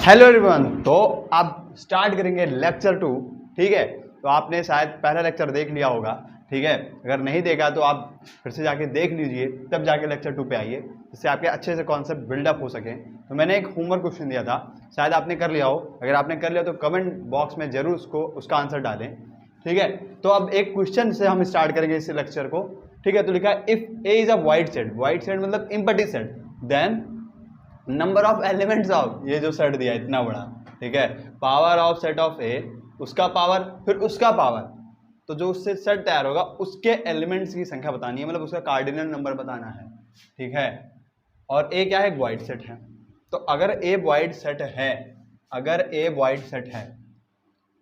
Hello everyone. तो आप start करेंगे लेक्चर 2। ठीक है, तो आपने शायद पहला लेक्चर देख लिया होगा। ठीक है, अगर नहीं देखा तो आप फिर से जाके देख लीजिए, तब जाके लेक्चर 2 पे आइए, जिससे आपके अच्छे से कॉन्सेप्ट बिल्डअप हो सके। तो मैंने एक होमवर्क क्वेश्चन दिया था, शायद आपने कर लिया हो। अगर आपने कर लिया तो कमेंट बॉक्स में जरूर उसका आंसर डालें। ठीक है, तो अब एक क्वेश्चन से हम स्टार्ट करेंगे इस लेक्चर को। ठीक है, तो लिखा है if A is a void set, void set मतलब empty set, then number of elements of, ये जो सेट दिया इतना बड़ा, ठीक है, power of set of A, उसका पावर फिर उसका पावर, तो जो उससे सेट तैयार होगा उसके एलिमेंट्स की संख्या बतानी है, मतलब उसका कार्डिनल नंबर बताना है। ठीक है, और ए क्या है, वाइड सेट है। तो अगर ए वाइड सेट है, अगर ए वाइड सेट है,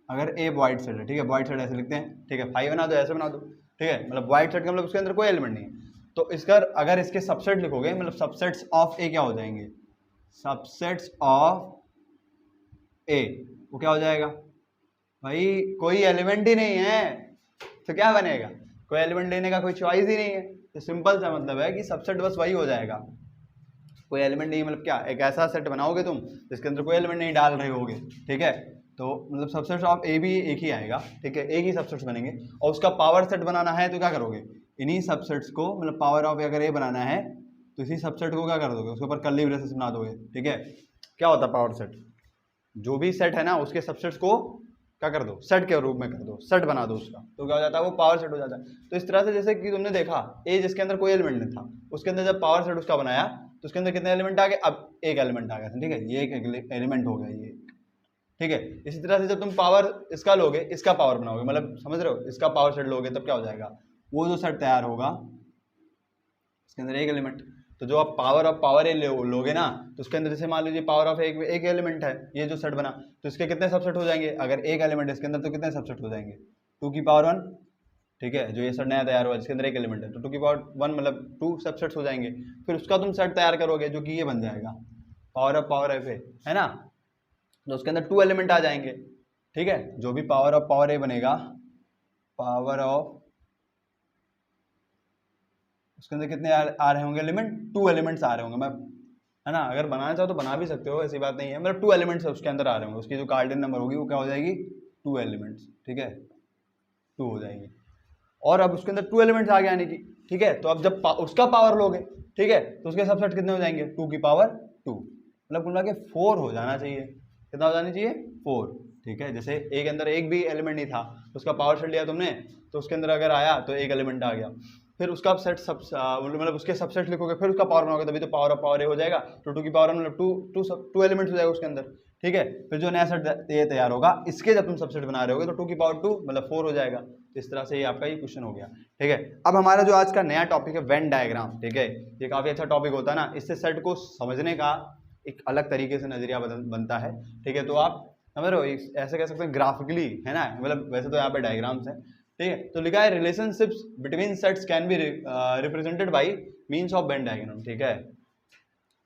अगर ए वाइड सेट है, ठीक है, वाइड सेट ऐसे लिखते हैं। ठीक है, 5 बना दो, ऐसे बना दो। ठीक है, मतलब वाइड सेट का मतलब उसके अंदर कोई एलिमेंट नहीं है। तो इसका अगर इसके सबसेट लिखोगे, मतलब सबसेट्स ऑफ ए क्या हो जाएंगे, सबसेट्स ऑफ ए, वो क्या हो जाएगा भाई, कोई एलिमेंट ही नहीं है तो क्या बनेगा, कोई एलिमेंट लेने का कोई चॉइस ही नहीं है। तो सिंपल सा मतलब है कि सबसेट बस वही हो जाएगा, कोई एलिमेंट नहीं, मतलब क्या, एक ऐसा सेट बनाओगे तुम जिसके अंदर कोई एलिमेंट नहीं डाल रहे होगे। ठीक है, तो मतलब सबसेट ऑफ ए भी एक ही आएगा। ठीक है, एक ही सबसेट्स बनेंगे, और उसका पावर सेट बनाना है तो क्या करोगे, इन्हीं सबसेट्स को, मतलब पावर ऑफ अगर ए बनाना है तो इसी सबसेट को क्या कर दोगे, उसके ऊपर कर्ली ब्रेसेस बना दोगे। ठीक है, क्या होता है पावर सेट, जो भी सेट है ना उसके सबसेट्स को क्या कर दो, सेट के रूप में कर दो, सेट बना दो उसका, तो क्या हो जाता है, वो पावर सेट हो जाता है। तो इस तरह से जैसे कि तुमने देखा ए जिसके अंदर कोई एलिमेंट नहीं था, उसके अंदर जब पावर सेट उसका बनाया तो उसके अंदर कितने एलिमेंट आ गए, अब एक एलिमेंट आ गया। ठीक है, ये एक एलिमेंट हो गया ये। ठीक है, इसी तरह से जब तुम पावर इसका लोगे, इसका पावर बनाओगे, मतलब समझ रहे हो, इसका पावर सेट लोगे तब क्या हो जाएगा, वो जो सेट तैयार होगा इसके अंदर एक एलिमेंट। तो जो आप पावर ऑफ पावर ए लोगे ना, तो उसके अंदर जैसे मान लीजिए पावर ऑफ एक एलिमेंट है, ये जो सेट बना, तो इसके कितने सबसेट हो जाएंगे, अगर एक एलिमेंट है इसके अंदर तो कितने सबसेट हो जाएंगे, 2 की पावर 1। ठीक है, जो ये सेट नया तैयार हुआ जिसके अंदर एक एलिमेंट है, तो 2 की पावर 1 मतलब 2 सबसेट्स हो जाएंगे। फिर उसका तुम सेट तैयार करोगे जो कि ये बन जाएगा पावर ऑफ है ना, तो उसके अंदर 2 एलिमेंट आ जाएंगे। ठीक है, जो भी पावर ऑफ पावर ए बनेगा, पावर ऑफ, उसके अंदर कितने आ रहे होंगे एलिमेंट, 2 एलिमेंट्स आ रहे होंगे। मैं, है ना, अगर बनाना चाहो तो बना भी सकते हो, ऐसी बात नहीं है, मतलब 2 एलिमेंट्स उसके अंदर आ रहे होंगे, उसकी जो कार्डिनल नंबर होगी वो क्या हो जाएगी, 2 एलिमेंट्स। ठीक है, 2 हो जाएगी, और अब उसके अंदर 2 एलिमेंट्स आ गए आने की। ठीक है, तो अब जब उसका पावर लोगे, ठीक है, तो उसके सबसेट कितने हो जाएंगे, 2 की पावर 2, मतलब कुल मिला के 4 हो जाना चाहिए। कितना हो जाना चाहिए, 4। ठीक है, जैसे एक अंदर एक भी एलिमेंट नहीं था, उसका पावर सेट लिया तुमने, तो उसके अंदर अगर आया तो एक एलिमेंट आ गया, फिर उसका सेट सब मतलब उसके सबसेट लिखोगे, फिर उसका पावर बनाओगे, तभी तो पावर ऑफ पावर ए हो जाएगा। तो 2 की पावर मतलब टू एलिमेंट्स हो जाएगा उसके अंदर। ठीक है, फिर जो नया सेट ये तैयार होगा, इसके जब तुम सबसेट बना रहे होगे तो 2 की पावर 2 मतलब 4 हो जाएगा। तो इस तरह से ये आपका ये क्वेश्चन हो गया। ठीक है, अब हमारा जो आज का नया टॉपिक है वेन डायग्राम। ठीक है, ये काफी अच्छा टॉपिक होता है ना, इससे सेट को समझने का एक अलग तरीके से नजरिया बनता है। ठीक है, तो आप समझ रहे हो, ऐसे कह सकते हैं ग्राफिकली, है ना, मतलब वैसे तो यहाँ पे डायग्राम्स है। ठीक है, तो लिखा है relationships between sets can be represented by means of Venn diagram. ठीक है,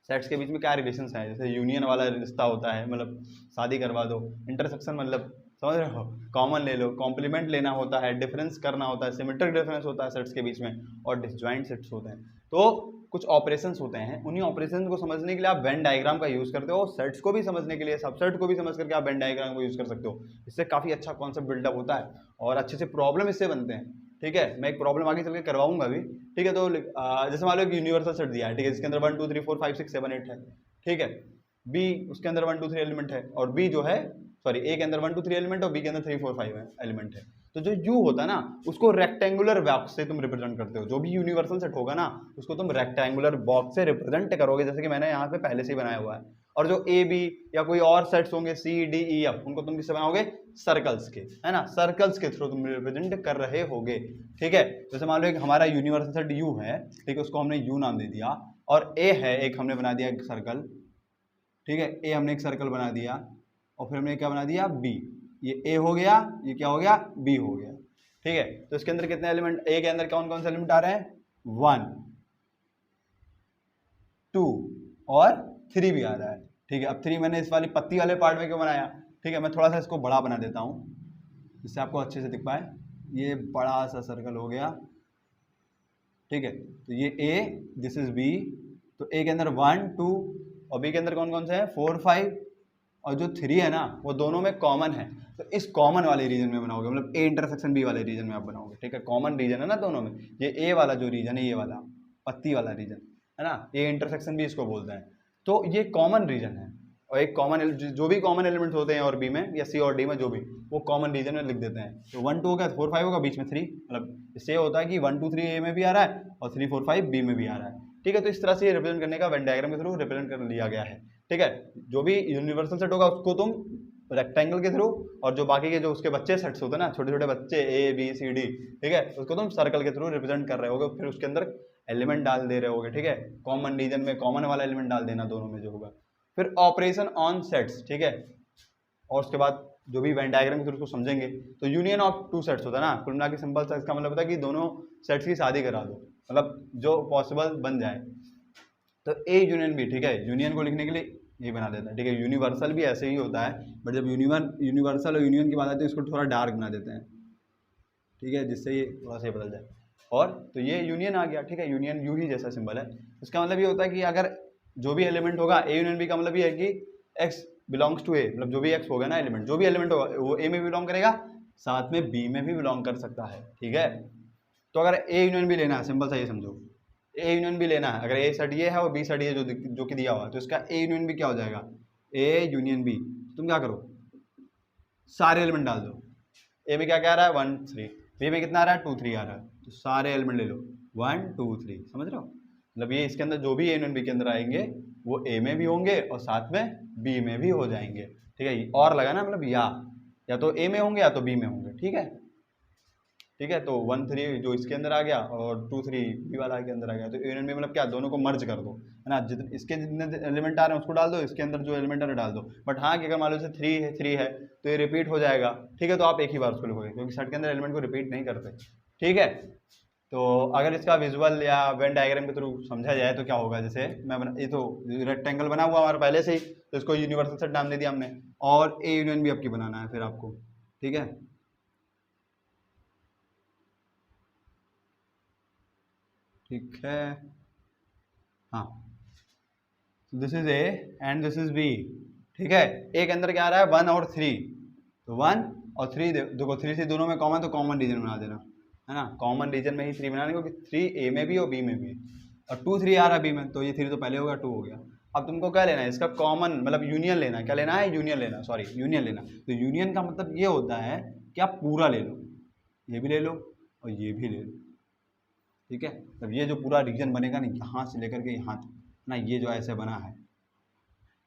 सेट्स के बीच में क्या रिलेशन है, जैसे यूनियन वाला रिश्ता होता है, मतलब शादी करवा दो, इंटरसेक्शन मतलब समझ रहे हो, कॉमन ले लो, कॉम्प्लीमेंट लेना होता है, डिफरेंस करना होता है, सिमेट्रिक डिफरेंस होता है सेट्स के बीच में, और डिसजॉइंट सेट्स होते हैं। तो कुछ ऑपरेशंस होते हैं, उन्हीं ऑपरेशन को समझने के लिए आप वेन डायग्राम का यूज करते हो, सेट्स को भी समझने के लिए, सबसेट को भी समझ करके आप वेन डायग्राम को यूज कर सकते हो। इससे काफी अच्छा कॉन्सेप्ट बिल्डअप होता है और अच्छे से प्रॉब्लम इससे बनते हैं। ठीक है, मैं एक प्रॉब्लम आगे चल के करवाऊंगा भी। ठीक है, तो जैसे मान लो एक यूनिवर्सल सेट दिया है, ठीक है, जिसके अंदर 1 2 3 4 5 6 7 8 है। ठीक है, बी उसके अंदर 1 2 3 एलिमेंट है, और बी जो है, सॉरी, ए के अंदर 1 2 3 एलिमेंट और बी के अंदर 3 4 5 एलिमेंट है। तो जो यू होता है ना, उसको रेक्टेंगुलर बॉक्स से तुम रिप्रेजेंट करते हो, जो भी यूनिवर्सल सेट होगा ना उसको तुम रेक्टेंगुलर बॉक्स से रिप्रेजेंट करोगे, जैसे कि मैंने यहाँ पे पहले से ही बनाया हुआ है। और जो ए बी या कोई और सेट्स होंगे सी डी ई एफ, उनको तुम किससे बनाओगे, सर्कल्स के, है ना, सर्कल्स के थ्रू तुम रिप्रेजेंट कर रहे होगे। ठीक है, जैसे मान लो एक हमारा यूनिवर्सल सेट यू है, ठीक है, उसको हमने यू नाम दे दिया, और ए है एक, हमने बना दिया एक सर्कल। ठीक है, ए हमने एक सर्कल बना दिया, और फिर हमने क्या बना दिया, बी, ये ए हो गया, ये क्या हो गया, बी हो गया। ठीक है, तो इसके अंदर कितने एलिमेंट, ए के अंदर कौन कौन से एलिमेंट आ रहे हैं, 1 2 और 3 भी आ रहा है। ठीक है, अब 3 मैंने इस वाली पत्ती वाले पार्ट में क्यों बनाया, ठीक है, मैं थोड़ा सा इसको बड़ा बना देता हूँ जिससे आपको अच्छे से दिख पाए। ये बड़ा सा सर्कल हो गया। ठीक है, तो ये ए, दिस इज बी, तो ए के अंदर 1 2 और बी के अंदर कौन कौन से हैं, 4 5 और जो 3 है ना वो दोनों में कॉमन है, तो इस कॉमन वाले रीजन में बनाओगे, मतलब ए इंटरसेक्शन बी वाले रीजन में आप बनाओगे, ठीक है। कॉमन रीजन है ना दोनों में, ये ए वाला जो रीजन है, ये वाला पत्ती वाला रीजन है ना, ए इंटरसेक्शन भी इसको बोलते हैं। तो ये कॉमन रीजन है, और एक कॉमन जो भी कॉमन एलिमेंट्स होते हैं और बी में या सी और डी में जो भी, वो कॉमन रीजन में लिख देते हैं। तो 1 2 होगा, 4 5 होगा, बीच में 3, मतलब इससे होता है कि 1 2 3 ए में भी आ रहा है और 3 4 5 बी में भी आ रहा है, ठीक है। तो इस तरह से ये रिप्रेजेंट करने का वेन डायग्राम के थ्रू रिप्रेजेंट कर लिया गया है, ठीक है। जो भी यूनिवर्सल सेट होगा उसको तुम रेक्टेंगल के थ्रू, और जो बाकी के जो उसके बच्चे सेट्स होते हैं ना, छोटे छोटे बच्चे ए बी सी डी, ठीक है, उसको तुम सर्कल के थ्रू रिप्रेजेंट कर रहे होगे, फिर उसके अंदर एलिमेंट डाल दे रहे होगे, ठीक है। कॉमन रीजन में कॉमन वाला एलिमेंट डाल देना दोनों में जो होगा। फिर ऑपरेशन ऑन सेट्स, ठीक है, और उसके बाद जो भी वेन डायग्राम के थ्रू उसको समझेंगे, तो यूनियन ऑफ 2 सेट्स होता है ना, कुल मिला के सिंपल सा इसका मतलब होता है कि दोनों सेट्स की शादी करा दो, मतलब जो पॉसिबल बन जाए। तो ए यूनियन बी, ठीक है, यूनियन को लिखने के लिए ये बना देता है, ठीक है। यूनिवर्सल भी ऐसे ही होता है, बट जब यूनिवर्सल और यूनियन की बात आती है इसको थोड़ा डार्क बना देते हैं, ठीक है, जिससे ये थोड़ा सा बदल जाए। और तो ये यूनियन आ गया, ठीक है, यूनियन यू ही जैसा सिंबल है। इसका मतलब ये होता है कि अगर जो भी एलिमेंट होगा ए यूनियन बी का मतलब ये है कि एक्स बिलोंग्स टू ए, मतलब जो भी एक्स होगा ना एलिमेंट, जो भी एलिमेंट होगा वो ए में बिलोंग करेगा, साथ में बी में भी बिलोंग कर सकता है, ठीक है। तो अगर ए यूनियन बी लेना है, सिंपल सा ये समझो, ए यूनियन बी लेना है, अगर ए सेट ये है और बी सेट ये जो कि दिया हुआ है, तो इसका ए यूनियन बी क्या हो जाएगा, ए यूनियन बी। तुम क्या करो, सारे एलिमेंट डाल दो। ए में क्या क्या आ रहा है 1 3, बी में कितना आ रहा है 2 3 आ रहा है, तो सारे एलिमेंट ले लो 1 2 3, समझ रहे हो। मतलब ये इसके अंदर जो भी ए यूनियन बी के अंदर आएंगे वो ए में भी होंगे और साथ में बी में भी हो जाएंगे, ठीक है। और लगा ना, मतलब या तो ए में होंगे या तो बी में होंगे, ठीक है, ठीक है। तो 1 3 जो इसके अंदर आ गया और 2 3 बी वाला के अंदर आ गया, तो ए यूनियन बी मतलब क्या, दोनों को मर्ज कर दो, है ना, जितने इसके जितने एलिमेंट आ रहे हैं उसको डाल दो, इसके अंदर जो एलिमेंट आ रहे डाल दो। बट हाँ कि अगर मान लो से 3 है तो ये रिपीट हो जाएगा, ठीक है, तो आप एक ही बार उसको लिखोगे, क्योंकि सेट के अंदर एलिमेंट को रिपीट नहीं करते, ठीक है। तो अगर इसका विजुअल या वेन डायग्राम के थ्रू समझा जाए तो क्या होगा, जैसे ये तो रेक्टेंगल बना हुआ हमारा पहले से ही, तो इसको यूनिवर्सल सेट नाम दे दिया हमने, और ए यूनियन भी आपकी बनाना है फिर आपको, ठीक है। ठीक है, हाँ, this is A and this is B, ठीक है। ए के अंदर क्या आ रहा है 1 और 3, तो 1 और 3 देखो 3 से दोनों में कॉमन, तो कॉमन रीजन बना देना, है ना, कॉमन रीजन में ही 3 बनाने, क्योंकि 3 ए में भी और बी में भी, और 2 3 आ रहा है बी में, तो ये 3 तो पहले होगा, 2 हो गया। अब तुमको क्या लेना है, इसका कॉमन मतलब यूनियन लेना है, क्या लेना है, यूनियन लेना, सॉरी यूनियन लेना। तो यूनियन का मतलब ये होता है कि आप पूरा ले लो, ये भी ले लो और ये भी ले लो, ठीक है। तब ये जो पूरा रीजन बनेगा ना, यहाँ से लेकर के यहाँ तक ना, ये जो ऐसे बना है,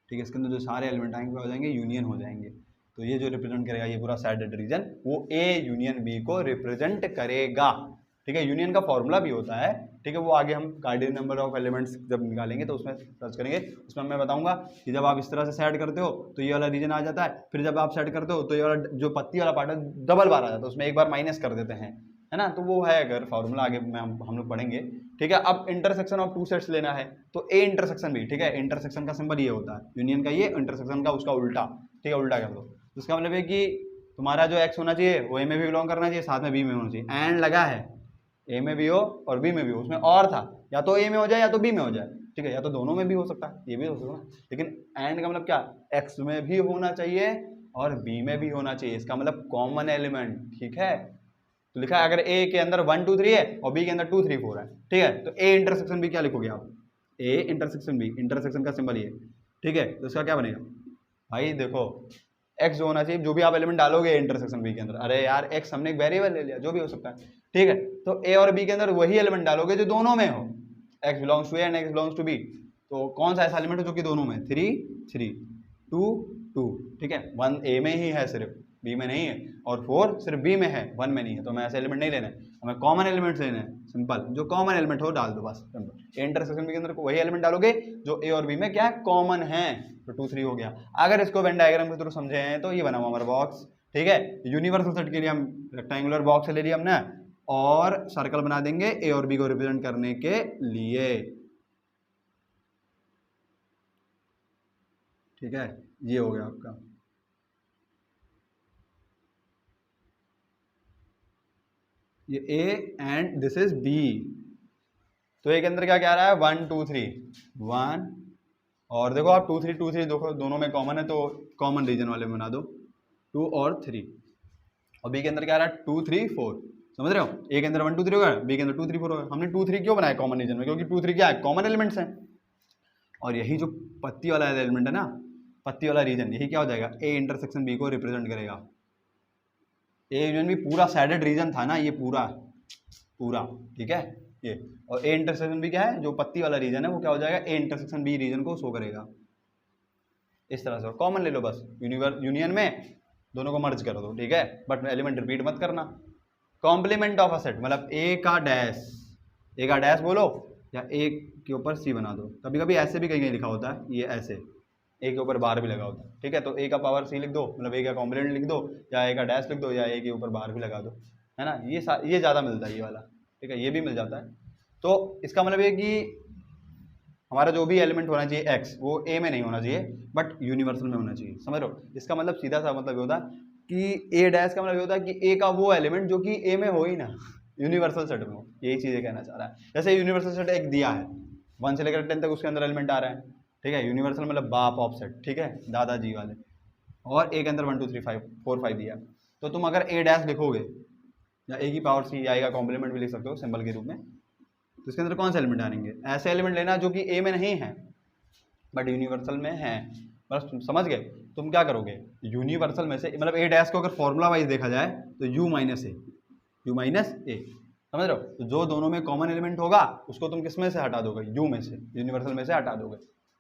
ठीक है, इसके अंदर जो सारे एलिमेंट आएंगे हो जाएंगे, यूनियन हो जाएंगे। तो ये जो रिप्रेजेंट करेगा ये पूरा सेट रीजन, वो ए यूनियन बी को रिप्रेजेंट करेगा, ठीक है। यूनियन का फॉर्मूला भी होता है, ठीक है, वो आगे हम कार्डिनल नंबर ऑफ एलिमेंट्स जब निकालेंगे तो उसमें सर्च करेंगे, उसमें मैं बताऊंगा कि जब आप इस तरह से सेट करते हो तो ये वाला रीजन आ जाता है, फिर जब आप सेट करते हो तो ये वाला जो पत्ती वाला पार्ट है डबल बार आ जाता है, उसमें एक बार माइनस कर देते हैं, है ना। तो वो है अगर फॉर्मूला आगे में हम लोग पढ़ेंगे, ठीक है। अब इंटरसेक्शन ऑफ 2 सेट्स लेना है, तो ए इंटरसेक्शन भी, ठीक है, इंटरसेक्शन का सिंबल ये होता है, यूनियन का ये, इंटरसेक्शन का उसका उल्टा, ठीक है, उल्टा कर दो। उसका मतलब है कि तुम्हारा जो एक्स होना चाहिए वो ए में भी बिलोंग करना चाहिए, साथ में बी में होना चाहिए, एंड लगा है ए में भी हो और बी में भी हो, उसमें और था, या तो ए में हो जाए या तो बी में हो जाए, ठीक है, या तो दोनों में भी हो सकता है, ये भी हो सकता है, लेकिन एंड का मतलब क्या, एक्स में भी होना चाहिए और बी में भी होना चाहिए, इसका मतलब कॉमन एलिमेंट, ठीक है। तो लिखा है अगर ए के अंदर 1 2 3 है और बी के अंदर 2 3 4 है, ठीक है, तो ए इंटरसेक्शन बी क्या लिखोगे आप, ए इंटरसेक्शन बी, इंटरसेक्शन का सिंबल ये, ठीक है। तो इसका क्या बनेगा भाई, देखो एक्स जो होना चाहिए, जो भी आप एलिमेंट डालोगे इंटरसेक्शन बी के अंदर, अरे यार एक्स हमने एक वेरिएबल ले लिया, जो भी हो सकता है, ठीक है, तो ए और बी के अंदर वही एलिमेंट डालोगे जो दोनों में हो, X belongs to A and X belongs to B, तो कौन सा ऐसा एलिमेंट है जो कि दोनों में, 3 3 2 2, ठीक है, 1 ए में ही है सिर्फ, बी में नहीं है, और 4 सिर्फ बी में है, 1 में नहीं है, तो हमें ऐसे एलिमेंट नहीं लेना है, हमें कॉमन एलिमेंट्स लेने हैं, सिंपल, जो कॉमन एलिमेंट हो डाल दो बस, सिंपल। इंटरसेक्शन बी के अंदर वही एलिमेंट डालोगे जो ए और बी में क्या है, कॉमन है, तो 2 3 हो गया। अगर इसको वेन डायग्राम के थ्रू समझे हैं तो ये बना हुआ हमारा बॉक्स, ठीक है। यूनिवर्सल सेट के लिए हम रेक्टेंगुलर बॉक्स ले लिया हमने, और सर्कल बना देंगे ए और बी को रिप्रेजेंट करने के लिए, ठीक है, ये हो गया आपका। ये A and this is B, तो ए के अंदर क्या क्या आ रहा है 1 2 3, 1 और देखो आप 2 3 देखो दोनों में कॉमन है तो कॉमन रीजन वाले में बना दो 2 और 3। और बी के अंदर क्या आ रहा है 2 3 4, समझ रहे हो? ए के अंदर 1 2 3 होगा, बी के अंदर 2 3 4 होगा। हमने 2 3 क्यों बनाया कॉमन रीजन में? क्योंकि 2 3 क्या है, कॉमन एलिमेंट्स हैं। और यही जो पत्ती वाला एलिमेंट है ना, पत्ती वाला रीजन, यही क्या हो जाएगा, ए इंटरसेक्शन बी को रिप्रेजेंट करेगा। ए यूनियन बी पूरा सैडेड रीजन था ना, ये पूरा पूरा, ठीक है ये। और ए इंटरसेक्शन बी क्या है, जो पत्ती वाला रीजन है वो क्या हो जाएगा, ए इंटरसेक्शन बी रीजन को शो करेगा। इस तरह से कॉमन ले लो बस, यूनियन में दोनों को मर्ज कर दो, ठीक है, बट एलिमेंट रिपीट मत करना। कॉम्प्लीमेंट ऑफ अ सेट मतलब ए का डैश बोलो या ए के ऊपर सी बना दो। कभी कभी ऐसे भी कहीं कहीं लिखा होता है, ये ऐसे ए के ऊपर बार भी लगा होता है, ठीक है। तो ए का पावर सी लिख दो, मतलब ए का कॉम्प्लीमेंट लिख दो, या ए का डैश लिख दो, या ए के ऊपर बार भी लगा दो, है ना। ये ज़्यादा मिलता है ये वाला, ठीक है, ये भी मिल जाता है। तो इसका मतलब ये कि हमारा जो भी एलिमेंट होना चाहिए एक्स, वो ए में नहीं होना चाहिए बट यूनिवर्सल में होना चाहिए, समझ रहे हो? इसका मतलब सीधा सा मतलब ये होता है कि ए डैश का मतलब ये होता है कि ए का वो एलिमेंट जो कि ए में हो ही ना, यूनिवर्सल सेट में हो। यही चीज़ें कहना चाह रहा है। जैसे यूनिवर्सल सेट एक दिया है 1 से लेकर 10 तक, उसके अंदर एलिमेंट आ रहा है, ठीक है। यूनिवर्सल मतलब बाप ऑफ सेट, ठीक है, दादाजी वाले। और ए के अंदर 1 2 3 5 4 5 दिया, तो तुम अगर ए डैश लिखोगे या ए की पावर सी, या ए का कॉम्प्लीमेंट भी लिख सकते हो सिंबल के रूप में, तो इसके अंदर कौन से एलिमेंट आएंगे, ऐसे एलिमेंट लेना जो कि ए में नहीं है बट यूनिवर्सल में है। बस तुम समझ गए। तुम क्या करोगे, यूनिवर्सल में से मतलब ए डैश को अगर फॉर्मूला वाइज देखा जाए तो यू माइनस ए, समझ रहे हो? तो जो दोनों में कॉमन एलिमेंट होगा उसको तुम किस में से हटा दोगे, यू में से, यूनिवर्सल में से हटा दोगे,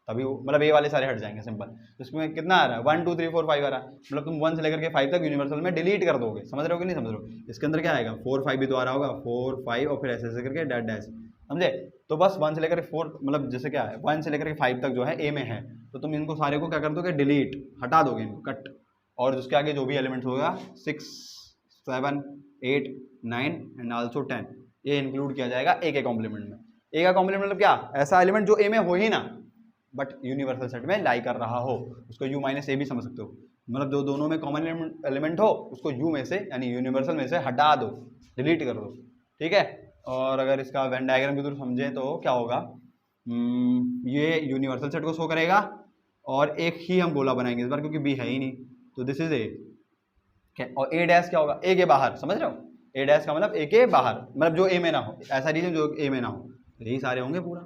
तभी वो मतलब ए वाले सारे हट जाएंगे, सिंपल। तो इसमें कितना आ रहा है 1 2 3 4 5 आ रहा है, मतलब तुम 1 से लेकर के 5 तक यूनिवर्सल में डिलीट कर दोगे। समझ रहे हो कि नहीं समझ रहे हो? इसके अंदर क्या आएगा 4 5 भी तो आ रहा होगा, 4 5 और फिर ऐसे ऐसे करके डैश डैश, समझे? तो बस 1 से लेकर 4 मतलब जैसे क्या है 1 से लेकर के 5 तक जो है ए में है, तो तुम इनको सारे को क्या कर दोगे, डिलीट, हटा दोगे इनको, कट। और उसके आगे जो भी एलिमेंट्स होगा 6 7 8 9 एंड आल्सो 10, ये इंक्लूड किया जाएगा ए के कॉम्प्लीमेंट में। ए का कॉम्प्लीमेंट मतलब क्या, ऐसा एलिमेंट जो ए में हो ही ना बट यूनिवर्सल सेट में लाई कर रहा हो, उसको यू माइनस ए भी समझ सकते हो। मतलब जो दोनों में कॉमन एलिमेंट हो उसको यू में से यानी यूनिवर्सल में से हटा दो, डिलीट कर दो, ठीक है। और अगर इसका वेन डायग्राम के थ्रू समझें तो क्या होगा, ये यूनिवर्सल सेट को शो करेगा और एक ही हम गोला बनाएंगे इस बार क्योंकि बी है ही नहीं, तो दिस इज ए। और ए डैश क्या होगा, ए के बाहर, समझ रहे हो? ए डैश का मतलब ए के बाहर, मतलब जो ए में ना हो, ऐसा रीजन जो ए में ना हो, यही सारे होंगे पूरा।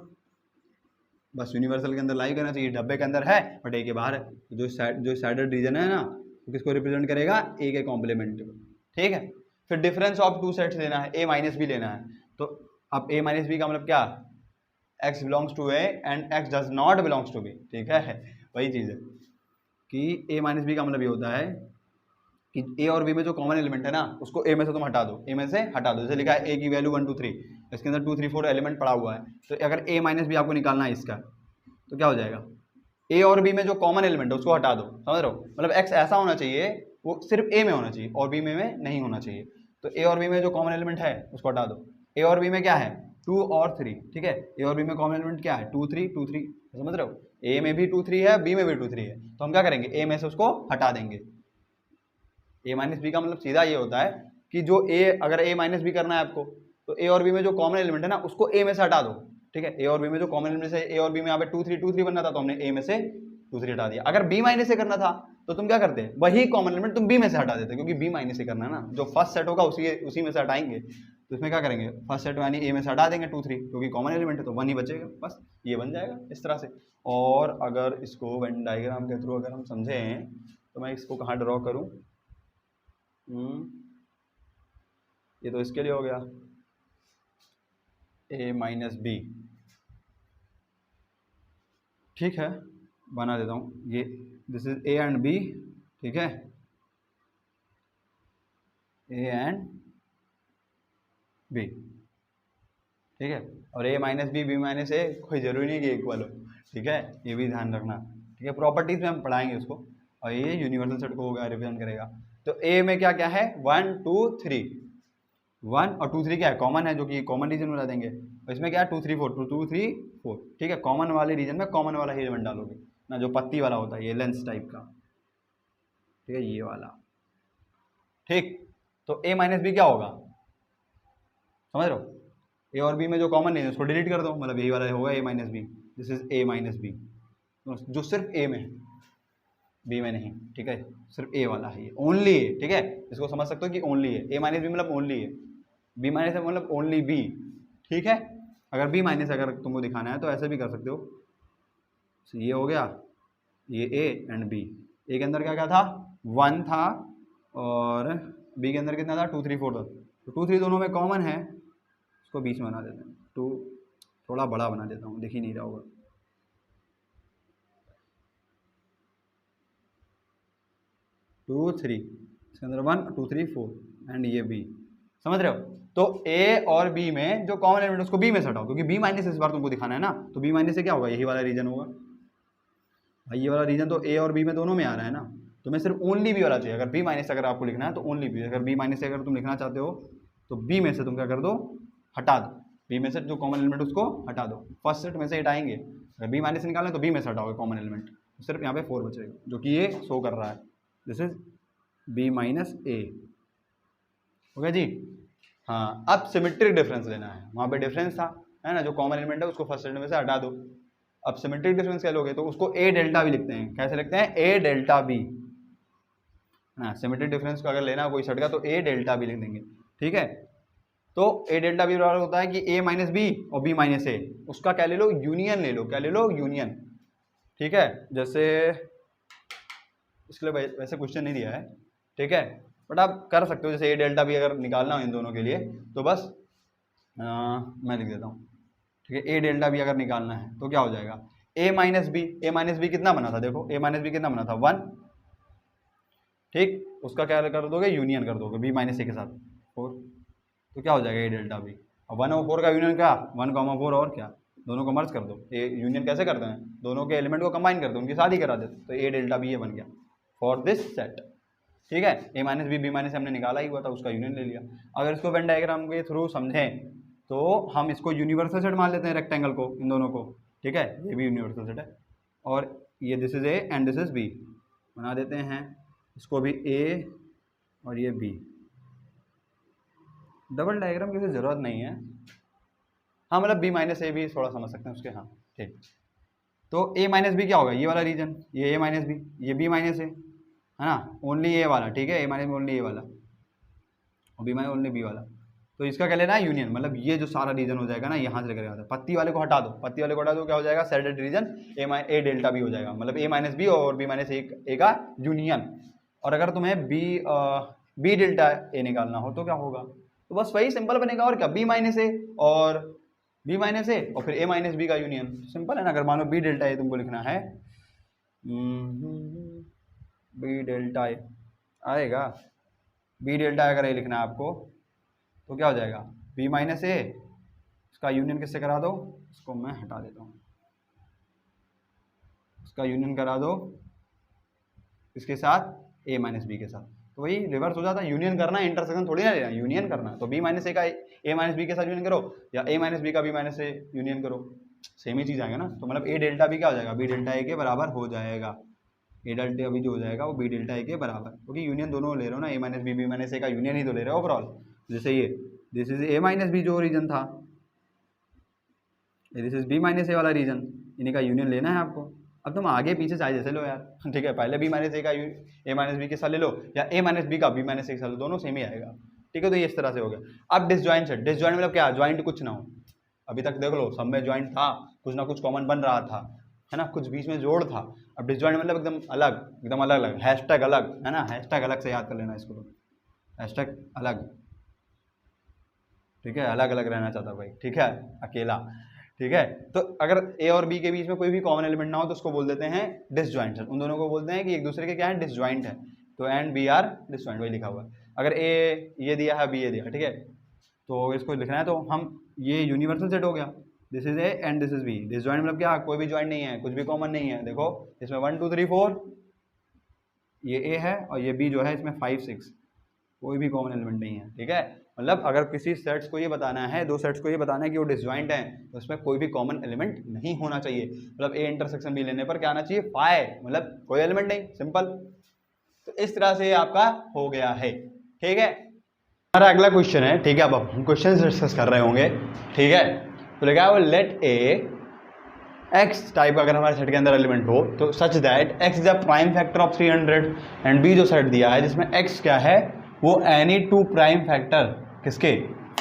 बस यूनिवर्सल के अंदर लाई करना चाहिए, डब्बे के अंदर है बट ए के बाहर है। जो साइडेड रीजन है ना, तो किसको रिप्रेजेंट करेगा, ए के कॉम्प्लीमेंट को, ठीक है। फिर डिफरेंस ऑफ टू सेट्स लेना है, ए माइनस बी लेना है। तो अब ए माइनस बी का मतलब क्या, X belongs to A and X does not belongs to B, ठीक है। वही चीज़ है कि ए माइनस बी का मतलब ये होता है कि ए और बी में जो कॉमन एलिमेंट है ना उसको ए में से तुम हटा दो, ए में से हटा दो। जैसे लिखा है ए की वैल्यू 1 2 3, इसके अंदर 2 3 4 एलिमेंट पड़ा हुआ है, तो अगर ए माइनस बी आपको निकालना है इसका, तो क्या हो जाएगा, ए और बी में जो कॉमन एलिमेंट है उसको हटा दो, समझ रहे हो? मतलब एक्स ऐसा होना चाहिए वो सिर्फ ए में होना चाहिए और बी में नहीं होना चाहिए। तो ए और बी में जो कॉमन एलिमेंट है उसको हटा दो। ए और बी में क्या है 2 और 3, ठीक है। ए और बी में कॉमन एलिमेंट क्या है 2 3 2 3, समझ रहे हो? ए में भी 2 3 है, बी में भी 2 3 है, तो हम क्या करेंगे ए में से उसको हटा देंगे। ए माइनस बी का मतलब सीधा ये होता है कि जो ए, अगर ए माइनस बी करना है आपको, तो ए और बी में जो कॉमन एलिमेंट है ना उसको ए में से हटा दो, ठीक है। ए और बी में जो कॉमन एलिमेंट से ए और बी में यहाँ पे 2 3 बनना था, तो हमने ए में से 2 3 हटा दिया। अगर बी माइनस से करना था तो तुम क्या करते, वही कॉमन एलिमेंट तुम बी में से हटा देते, क्योंकि बी माइनस से करना है ना, जो फर्स्ट सेट होगा उसी में से हटाएंगे। तो इसमें क्या करेंगे, फर्स्ट सेट यानी ए में से हटा देंगे 2 3, क्योंकि कॉमन एलिमेंट है तो 1 ही बचेगा, बस ये बन जाएगा इस तरह से। और अगर इसको वेन डायग्राम के थ्रू अगर हम समझें तो मैं इसको कहाँ ड्रॉ करूँ, ये तो इसके लिए हो गया ए माइनस बी, ठीक है, बना देता हूँ ये, this is A and B, ठीक है, ए एंड बी, ठीक है। और A minus B minus A कोई जरूरी नहीं कि इक्वल हो, ठीक है, ये भी ध्यान रखना, ठीक है। प्रॉपर्टीज में हम पढ़ाएंगे उसको। और ये यूनिवर्सल सेट को होगा रिप्रेजेंट करेगा। तो ए में क्या क्या है 1 2 3, 1 और 2 3 क्या है कॉमन है, जो कि कॉमन रीजन बना देंगे। और इसमें क्या है 2 3 4 2 3 4, ठीक है। कॉमन वाले रीजन में कॉमन वाला ही एलिमेंट डालोगे ना, जो पत्ती वाला होता है ये लेंस टाइप का, ठीक है, ये वाला, ठीक। तो ए माइनस बी क्या होगा, समझ रहे हो? ए और बी में जो कॉमन नहीं है उसको डिलीट कर दो, मतलब यही वाला होगा A minus B, this is A minus B, जो सिर्फ ए में है, बी में नहीं, ठीक है, सिर्फ ए वाला है ये, ओनली ए, ठीक है, इसको समझ सकते हो कि ओनली है, ए माइनस बी मतलब ओनली है, बी माइनस ए मतलब ओनली बी, ठीक है। अगर बी माइनस अगर तुमको दिखाना है तो ऐसे भी कर सकते हो, ये हो गया, ये ए एंड बी, ए के अंदर क्या क्या था, 1 था और बी के अंदर कितना था, 2 3 4 था, तो 2 3 दोनों में कॉमन है, इसको बीच में बना देते हैं, 2 थोड़ा बड़ा बना देता हूँ, दिख ही नहीं रहा होगा, 2 3, इसके अंदर 1 2 3 4 एंड ये बी, समझ रहे हो। तो ए और बी में जो कॉमन एलिमेंट उसको बी में से हटाओ, क्योंकि बी माइनस इस बार तुमको दिखाना है ना, तो बी माइनस से क्या होगा, यही वाला रीजन होगा भाई, ये वाला रीजन तो ए और बी में दोनों में आ रहा है ना, तो मैं सिर्फ ओनली बी वाला चाहिए। अगर बी माइनस अगर आपको लिखना है तो ओनली बी, अगर बी माइनस अगर तुम लिखना चाहते हो तो बी में से तुम क्या कर दो, हटा दो, बी में से जो कॉमन एलिमेंट उसको हटा दो, फर्स्ट सेट में से हटाएंगे, अगर बी माइनस निकालना है तो बी में से हटाओगे कॉमन एलिमेंट, सिर्फ यहाँ पे 4 बचेगा, जो कि ये शो कर रहा है, दिस इज बी माइनस ए, हो गया जी। हाँ, अब सिमेट्रिक डिफरेंस लेना है, वहाँ पे डिफरेंस था है ना, जो कॉमन एलिमेंट है उसको फर्स्ट सेट में से हटा दो, अब सिमेट्रिक डिफरेंस क्या लोगे, तो उसको ए डेल्टा बी लिखते हैं, कैसे लिखते हैं, ए डेल्टा बी, ना सिमेट्रिक डिफरेंस को अगर लेना कोई सेट का तो ए डेल्टा बी लिख देंगे, ठीक है। तो ए डेल्टा बी बराबर होता है कि ए माइनस बी और बी माइनस ए, उसका क्या ले लो, यूनियन ले लो, क्या ले लो, यूनियन, ठीक है। जैसे इसके लिए वैसे क्वेश्चन नहीं दिया है, ठीक है, बट आप कर सकते हो, जैसे ए डेल्टा बी अगर निकालना हो इन दोनों के लिए तो बस मैं लिख देता हूँ, ठीक है, ए डेल्टा बी अगर निकालना है तो क्या हो जाएगा, ए माइनस बी कितना बना था, देखो ए माइनस बी कितना बना था, 1, ठीक, उसका क्या कर दोगे, यूनियन कर दोगे बी माइनस ए के साथ 4, तो क्या हो जाएगा ए डेल्टा बी, और 1 और 4 का यूनियन क्या, 1,4 और क्या, दोनों को मर्ज कर दो, ए यूनियन कैसे करते हैं, दोनों के एलिमेंट को कंबाइन करते हैं, उनकी शादी करा देते, तो ए डेल्टा बी ये बन गया फॉर दिस सेट, ठीक है। ए माइनस बी माइनस हमने निकाला ही हुआ था, उसका यूनियन ले लिया। अगर इसको वेन डायग्राम के थ्रू समझें तो हम इसको यूनिवर्सल सेट मान लेते हैं, रेक्टेंगल को, इन दोनों को, ठीक है, ये भी यूनिवर्सल सेट है, और ये this is A and this is B बना देते हैं, इसको भी ए और ये बी, डबल डायग्राम की जरूरत नहीं है, हाँ मतलब बी माइनस ए भी थोड़ा समझ सकते हैं उसके, हाँ ठीक। तो ए माइनस बी क्या होगा, ये वाला रीजन, ये ए माइनस बी, ये बी माइनस ए है ना, ओनली ए वाला, ठीक है, ए माइनस ओनली ए वाला और बी माइनस ओनली बी वाला, तो इसका क्या लेना है, यूनियन, मतलब ये जो सारा रीजन हो जाएगा ना, यहाँ से लेकर आता है, पत्ती वाले को हटा दो, पत्ती वाले को हटा दो, क्या हो जाएगा, सेडेड रीजन ए डेल्टा बी हो जाएगा, मतलब ए माइनस बी और बी माइनस ए का यूनियन। और अगर तुम्हें बी डेल्टा ए निकालना हो तो क्या होगा, तो बस वही सिंपल बनेगा, और क्या, बी माइनस ए और बी माइनस ए और फिर ए माइनस बी का यूनियन, सिंपल है ना। अगर मान लो बी डेल्टा ए तुमको लिखना है, बी डेल्टा ए आएगा, बी डेल्टा अगर ए लिखना है आपको तो क्या हो जाएगा, बी माइनस ए, इसका यूनियन किससे करा दो, इसको मैं हटा देता हूँ, इसका यूनियन करा दो इसके साथ ए माइनस बी के साथ, तो वही रिवर्स हो जाता है, यूनियन करना है, इंटरसेक्शन थोड़ी ना लेना, यूनियन करना है, तो बी माइनस ए का ए माइनस बी के साथ यूनियन करो, या ए माइनस बी का बी माइनस ए यूनियन करो, सेम ही चीज़ आएगा ना। तो मतलब ए डेल्टा बी क्या हो जाएगा, बी डेल्टा ए के बराबर हो जाएगा, ए डेल्टा बी जो हो जाएगा वो बी डेल्टा ए के बराबर, क्योंकि यूनियन दोनों ले रहे हो ना, ए माइनस बी माइनस ए का यूनियन ही तो ले रहे हो ओवरऑल। जैसे ये this is A minus B जो रीजन था, this is B minus A वाला रीजन, इन्हीं का यूनियन लेना है आपको। अब तुम आगे पीछे चाहे जैसे लो यार, ठीक है, पहले बी माइनस ए का ए माइनस बी के साथ ले लो, या ए माइनस बी का बी माइनस ए के साथ लो, दोनों सेम ही आएगा, ठीक है। तो ये इस तरह से हो गया। अब डिसजॉइंट सेट, डिसजॉइंट मतलब क्या, ज्वाइंट कुछ ना हो, अभी तक देख लो सब में ज्वाइंट था, कुछ ना कुछ कॉमन बन रहा था, है ना, कुछ बीच में जोड़ था। अब डिसजॉइंट मतलब एकदम अलग अलग, हैशटैग अलग, है ना, हैशटैग अलग से याद कर लेना इसको, हैशटैग अलग, ठीक है, अलग अलग रहना चाहता भाई, ठीक है, अकेला, ठीक है। तो अगर ए और बी के बीच में कोई भी कॉमन एलिमेंट ना हो तो उसको बोल देते हैं डिसजॉइंट सेट, उन दोनों को बोलते हैं कि एक दूसरे के क्या है, डिसजॉइंट है, तो एंड बी आर डिसजॉइंट, वही लिखा हुआ है। अगर ए ये दिया है, बी ये दिया, ठीक है, तो इसको लिखना है, तो हम ये यूनिवर्सल सेट हो गया, this is A and this is B, disjoint मतलब क्या, कोई भी जॉइंट नहीं है, कुछ भी कॉमन नहीं है, देखो इसमें 1 2 3 4 ये ए है और ये बी जो है इसमें 5 6, कोई भी कॉमन एलिमेंट नहीं है, ठीक है। मतलब अगर किसी सेट्स को ये बताना है, दो सेट्स को ये बताना है कि वो डिसजॉइंट है, तो उसमें कोई भी कॉमन एलिमेंट नहीं होना चाहिए, मतलब ए इंटरसेक्शन बी लेने पर क्या आना चाहिए, फाई, मतलब कोई एलिमेंट नहीं, सिंपल। तो इस तरह से आपका हो गया है, ठीक है। हमारा अगला क्वेश्चन है, ठीक है, अब हम क्वेश्चन डिस्कस कर रहे होंगे, ठीक है। तो लिखा है वो लेट ए एक्स टाइप अगर हमारे सेट के अंदर एलिमेंट हो तो such that X is a prime factor of 300 and B जो सेट दिया है जिसमें एक्स क्या है वो एनी टू प्राइम फैक्टर किसके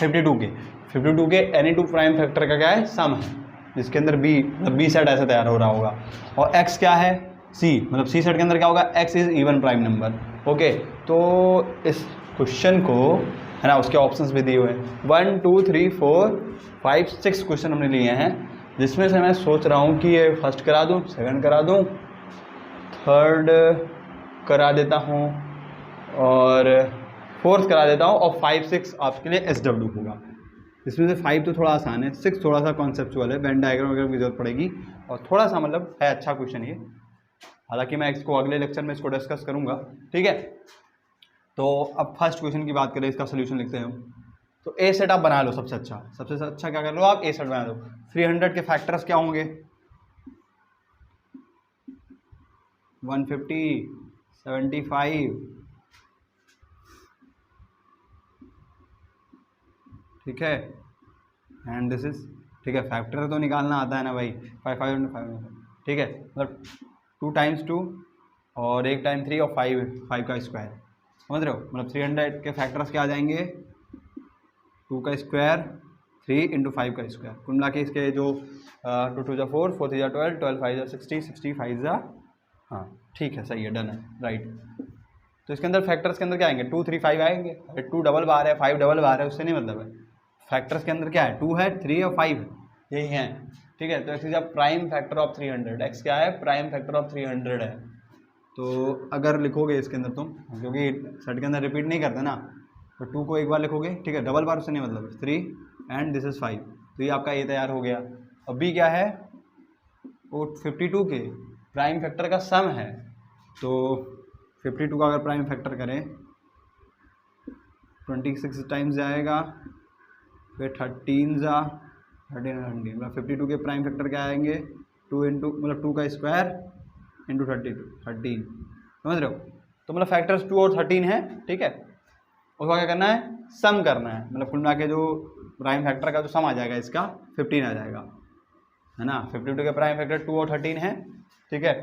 52 के एनी टू प्राइम फैक्टर का क्या है सम है जिसके अंदर बी सेट ऐसे तैयार हो रहा होगा और एक्स क्या है सी मतलब सी सेट के अंदर क्या होगा x is even prime number. Okay तो इस क्वेश्चन को है ना उसके ऑप्शंस भी दिए हुए हैं 1 2 3 4 5 6 क्वेश्चन हमने लिए हैं जिसमें से मैं सोच रहा हूँ कि ये फर्स्ट करा दूँ सेकंड करा दूँ थर्ड करा देता हूँ और फोर्थ करा देता हूँ और 5 6 आपके लिए SW होगा। इसमें से 5 तो थोड़ा आसान है 6 थोड़ा सा कॉन्सेप्चुअल है वेन डायग्राम वगैरह की जरूरत पड़ेगी और थोड़ा सा मतलब है अच्छा क्वेश्चन ये हालांकि मैं इसको अगले लेक्चर में इसको डिस्कस करूँगा ठीक है। तो अब फर्स्ट क्वेश्चन की बात करें इसका सोल्यूशन लिखते हैं हम तो ए सेट आप बना लो सबसे अच्छा क्या कर लो आप ए सेट बना लो 300 के फैक्टर्स क्या होंगे 150 75 ठीक है एंड दिस इज ठीक है फैक्टर तो निकालना आता है ना भाई 5 ठीक है मतलब 2 times 2 और 1 टाइम 3 और 5 का स्क्वायर समझ रहे हो मतलब 300 के फैक्टर्स क्या आ जाएंगे 2 का स्क्वायर 3 इंटू 5 का स्क्वायर कुल मिला के इसके जो 2 2 जा 4 4 3 जा 12 12 5 जा 60 60 5 जा हाँ ठीक है सही है डन है राइट। तो इसके अंदर फैक्टर्स के अंदर क्या आएंगे 2 3 5 आएंगे अरे 2 डबल बार है 5 डबल बार है उससे नहीं मतलब है फैक्टर्स के अंदर क्या है 2 है 3 और 5 यही है ठीक है। तो x is a prime factor of 300 x क्या है प्राइम फैक्टर ऑफ 300 है। तो अगर लिखोगे इसके अंदर तुम क्योंकि सेट के अंदर रिपीट नहीं करते ना तो 2 को एक बार लिखोगे ठीक है डबल बार उससे नहीं मतलब 3 एंड दिस इज 5 तो ये आपका ये तैयार हो गया। अब बी क्या है वो 52 के प्राइम फैक्टर का सम है तो 52 का अगर प्राइम फैक्टर करें 26 टाइम्स जाएगा फिर 13 जा 13 मतलब 52 के प्राइम फैक्टर क्या आएंगे 2 इंटू मतलब 2 का स्क्वायर इंटू 13 समझ रहे हो। तो मतलब फैक्टर्स 2 और 13 है ठीक है उसका क्या करना है सम करना है मतलब कुल मिला के जो प्राइम फैक्टर का जो सम आ जाएगा इसका 15 आ जाएगा है ना 52 के प्राइम फैक्टर 2 और 13 है ठीक है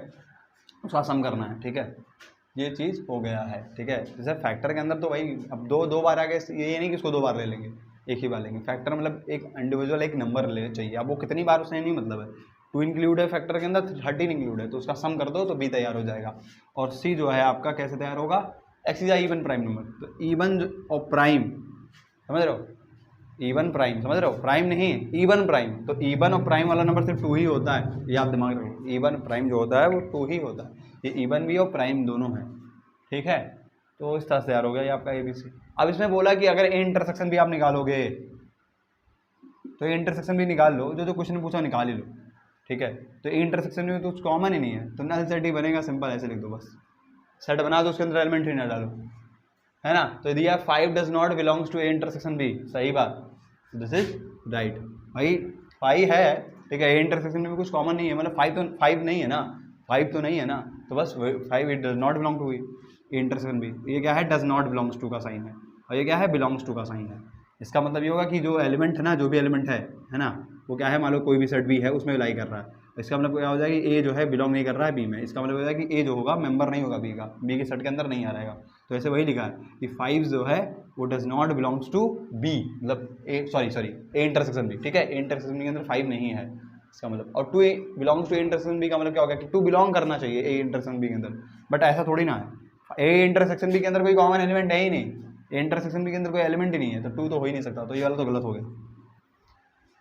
उसका सम करना है ठीक है ये चीज़ हो गया है ठीक है। जैसे फैक्टर के अंदर तो भाई अब दो बार आ गए ये नहीं कि इसको 2 बार ले लेंगे एक ही बार लेंगे फैक्टर मतलब एक इंडिविजुअल एक नंबर ले चाहिए अब वो कितनी बार उसने नहीं मतलब है 2 इंक्लूड है फैक्टर के अंदर 13 इंक्लूड है तो उसका सम कर दो तो बी तैयार हो जाएगा। और सी जो है आपका कैसे तैयार होगा x is even prime number तो इवन और प्राइम समझ रहे हो इवन प्राइम समझ रहे हो प्राइम नहीं इवन प्राइम तो इवन और प्राइम वाला नंबर सिर्फ 2 ही होता है ये आप दिमाग रखो इवन प्राइम जो होता है वो 2 ही होता है ये इवन भी और प्राइम दोनों है ठीक है। तो इस तरह से तैयार हो गया ये आपका ABC। अब इसमें बोला कि अगर ए इंटरसेक्शन भी आप निकालोगे तो ए इंटरसेक्शन भी निकाल लो जो क्वेश्चन पूछा निकाल ही लो ठीक है। तो ए इंटरसेक्शन में तो कॉमन ही नहीं है तो नल सेट ही बनेगा सिंपल ऐसे लिख दो बस सेट बना दो उसके अंदर एलिमेंट ही ना डालो है ना। तो दिया 5 does not belongs to A intersection B सही बात दिस इज राइट भाई 5 है ठीक है ए इंटरसेक्शन में भी कुछ कॉमन नहीं है मतलब 5 नहीं है ना 5 तो नहीं है ना तो बस 5 it does not belong to A intersection B ये क्या है डज नॉट बिलोंग्स टू का साइन है और ये क्या है बिलोंग्स टू का साइन है। इसका मतलब ये होगा कि जो एलिमेंट है ना जो भी एलिमेंट है ना वो क्या है मान लो कोई भी सेट बी है उसमें लाई कर रहा है इसका मतलब क्या हो जाएगा कि ए जो है बिलोंग नहीं कर रहा है बी में इसका मतलब हो जाएगा कि ए जो होगा मेंबर नहीं होगा बी के सेट के अंदर नहीं आ रहेगा। तो ऐसे वही लिखा है कि 5 जो है वो does not belongs to B मतलब A sorry A intersection B ठीक है ए इंटरसेक्शन बी के अंदर 5 नहीं है इसका मतलब और 2 belongs to A intersection B का मतलब क्या होगा कि 2 बिलोंग करना चाहिए ए इंटरसेक्शन बी के अंदर बट ऐसा थोड़ी ना है ए इंटरसेक्शन बी के अंदर कोई कॉमन एलिमेंट है ही नहीं इंटरसेक्शन बी के अंदर कोई एलिमेंट ही नहीं है तो 2 तो हो ही नहीं सकता तो ये वाला तो गलत हो गया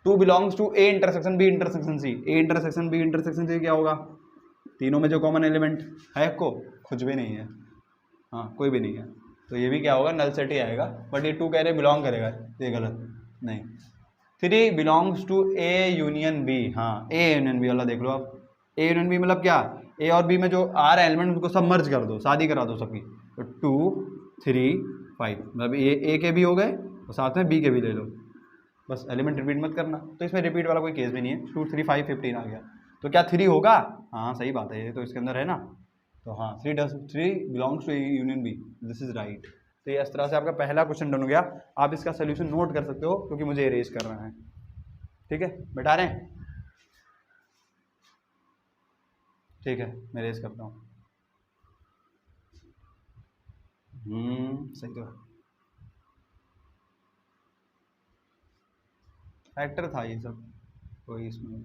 2 belongs to A intersection B intersection C A intersection B intersection C क्या होगा तीनों में जो कॉमन एलिमेंट है को कुछ भी नहीं है हाँ कोई भी नहीं है तो ये भी क्या होगा नल सेट ही आएगा बट ये 2 कह रहे बिलोंग करेगा ये गलत नहीं 3 belongs to A union B हाँ ए यूनियन बी वाला देख लो आप ए यूनियन बी मतलब क्या ए और बी में जो आ रहा है एलिमेंट उसको सब मर्ज कर दो शादी करा दो सबकी तो 2 3 5 मतलब ए के भी हो गए और साथ में बी के भी ले लो बस एलिमेंट रिपीट मत करना। तो इसमें रिपीट वाला कोई केस भी नहीं है 2 3 5 15 आ गया तो क्या 3 होगा हाँ सही बात है ये तो इसके अंदर है ना तो हाँ 3 belongs to union B this is right. तो ये इस तरह से आपका पहला क्वेश्चन डन हो गया। आप इसका सोल्यूशन नोट कर सकते हो क्योंकि मुझे इरेज करना है ठीक है बैठा रहे हैं। ठीक है, मैं रेज करता हूँ। सही तो फैक्टर था ये सब, कोई इसमें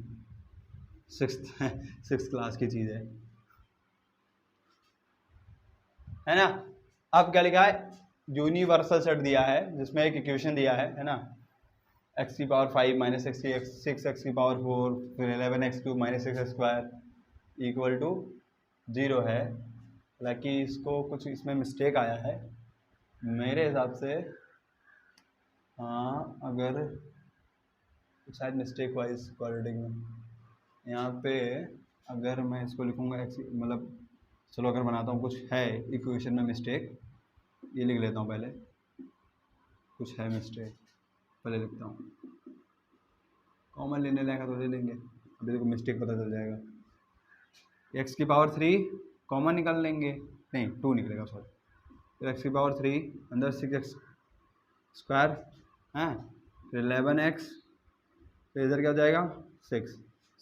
सिक्स क्लास की चीज़ है ना। अब क्या लिखा है, यूनिवर्सल सेट दिया है जिसमें एक इक्वेशन दिया है ना, एक्स की पावर 5 माइनस एक्स एक्स की पावर 4 फिर 11x³ minus X square equal to 0 है। हालांकि इसको कुछ इसमें मिस्टेक आया है मेरे हिसाब से, हाँ अगर शायद मिस्टेक हुआ इस क्वाड्रेटिक में, यहाँ पे अगर मैं इसको लिखूँगा एक्स, मतलब चलो अगर बनाता हूँ, कुछ है इक्वेशन में मिस्टेक, ये लिख लेता हूँ पहले, कुछ है मिस्टेक पहले लिखता हूँ, कॉमन लेने लायक तो ले लेंगे, अभी देखो मिस्टेक पता चल जाएगा। एक्स की पावर 3 कॉमन निकाल लेंगे, नहीं 2 निकलेगा सॉरी, फिर एक्स की पावर 3 अंदर 6x स्क्वायर है, फिर 11x, फिर इधर क्या हो जाएगा 6।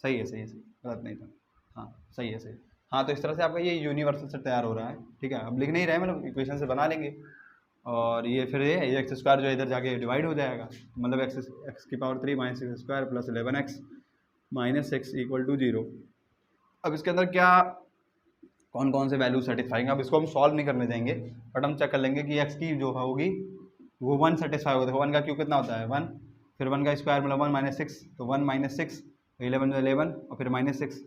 सही है सही है सही, गलत नहीं था, हाँ सही है सही। हाँ तो इस तरह से आपका ये यूनिवर्सल सेट तैयार हो रहा है, ठीक है। अब लिख नहीं रहे, मतलब इक्वेशन से बना लेंगे, और ये फिर ये एक्स स्क्वायर जो है इधर जाके डिवाइड हो जाएगा, मतलब एक्स की power 3 minus X square plus 11x minus 6 equal to 0। अब इसके अंदर क्या कौन कौन से वैल्यू सेटिस्फाई, अब इसको हम सॉल्व नहीं करने देंगे, बट हम चेक कर लेंगे कि एक्स की जो होगी वो 1 सेटिस्फाई होगा। देखो 1 का क्यू कितना होता है 1, फिर 1 का स्क्वायर मतलब 1 माइनस 6, तो 1 माइनस 6, 11 में 11 और फिर माइनस 6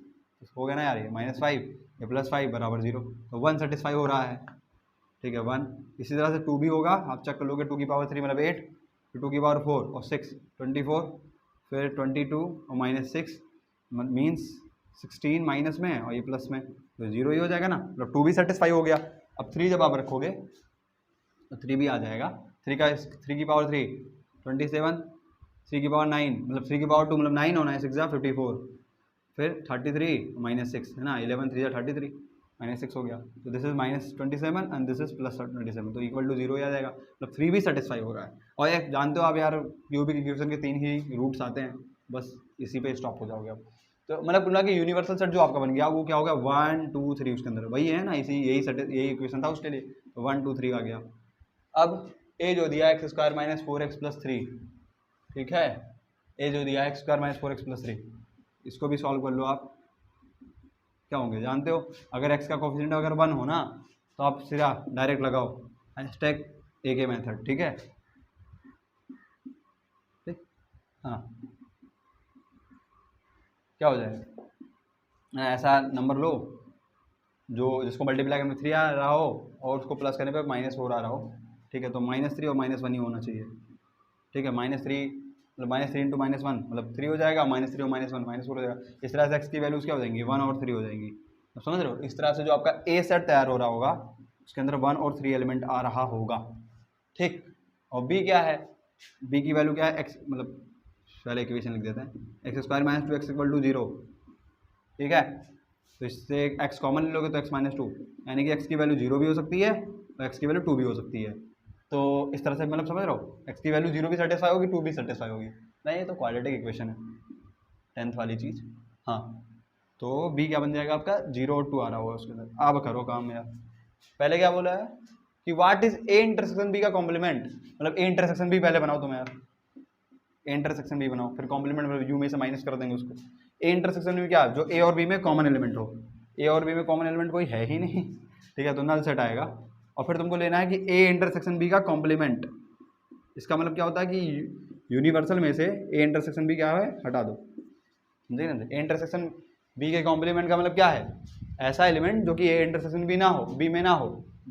हो गया ना यार, ये -5 या +5 बराबर 0, तो 1 सेटिस्फाई हो रहा है, ठीक है 1। इसी तरह से 2 भी होगा, आप चेक कर लोगे, 2 की पावर 3 मतलब 8, फिर 2 की पावर 4 और 6 24, फिर 22 और -6 मीन्स 16 माइनस में और ये प्लस में, तो 0 ही हो जाएगा ना, मतलब 2 भी सेटिस्फाई हो गया। अब 3 जब आप रखोगे तो 3 भी आ जाएगा, 3 की पावर 3 27, 3 की पावर 9 मतलब 3 की पावर 2 मतलब 9 होना है, 6 54, फिर 33 -6 है ना, 11 3 33 -6 हो गया, तो this is -27 and this is +27, तो इक्वल टू 0 ही आ जाएगा, मतलब 3 भी सेटिस्फाई हो रहा है। और एक जानते हो आप यार, क्यूबिक इक्वेशन के 3 ही रूट्स आते हैं, बस इसी पे स्टॉप हो जाओगे आप। तो मतलब बोला कि यूनिवर्सल सेट जो आपका बन गया वो क्या होगा 1 2 3, उसके अंदर वही है ना, इसी यही सेट यही इक्वेशन था उसके लिए, तो 1 2 3 आ गया। अब ए जो दिया x square minus 4x plus 3, ठीक है, ए जो दिया x square minus 4x plus 3, इसको भी सॉल्व कर लो आप, क्या होंगे जानते हो, अगर x का कोफिशिएंट अगर 1 हो ना तो आप सीधा डायरेक्ट लगाओ हैशटैग ए के मेथड, ठीक है, ठीक हाँ, क्या हो जाएगा, ऐसा नंबर लो जो जिसको मल्टीप्लाई करने में 3 आ रहा हो और उसको प्लस करने पे -4 आ रहा हो, ठीक है, तो -3 और -1 ही होना चाहिए, ठीक है, -3 मतलब -3 इंटू -1 मतलब 3 हो जाएगा, -3 और -1 -4 हो जाएगा। इस तरह से x की वैल्यूज़ क्या हो जाएंगी 1 और 3 हो जाएंगी, तो समझ रहे हो, इस तरह से जो आपका ए सेट तैयार हो रहा होगा उसके अंदर 1 और 3 एलिमेंट आ रहा होगा, ठीक। और बी क्या है, बी की वैल्यू क्या है, एक्स मतलब पहले इक्वेशन लिख देते हैं, X square minus 2x equal to 0, ठीक है, तो इससे x कॉमन ले लोगे तो x -2, यानी कि x की वैल्यू 0 भी हो सकती है और x की वैल्यू 2 भी हो सकती है, तो इस तरह से मतलब समझ रहे हो, x की वैल्यू 0 भी सेटिस्फाई होगी 2 भी सेटिस्फाई होगी, नहीं ये तो क्वाड्रेटिक इक्वेशन है 10th वाली चीज़, हाँ। तो b क्या बन जाएगा आपका 0 और 2 आ रहा होगा उसके अंदर। आप करो काम यार, पहले क्या बोला है कि what is A intersection B का कॉम्प्लीमेंट, मतलब ए इंटरसेक्शन बी पहले बनाओ तुम यार, ए इंटरसेक्शन बी बनाओ, फिर कॉम्प्लीमेंट मतलब यू में से माइनस कर देंगे उसको। ए इंटरसेक्शन में क्या, जो ए और बी में कॉमन एलिमेंट हो, ए और बी में कॉमन एलिमेंट कोई है ही नहीं, ठीक है, तो नल सेट आएगा। और फिर तुमको लेना है कि ए इंटरसेक्शन बी का कॉम्प्लीमेंट, इसका मतलब क्या होता है कि यूनिवर्सल में से ए इंटरसेक्शन बी क्या है हटा दो, समझे ना, ए इंटरसेक्शन बी के कॉम्प्लीमेंट का मतलब क्या है, ऐसा एलिमेंट जो कि ए इंटरसेक्शन बी ना हो, बी में ना हो,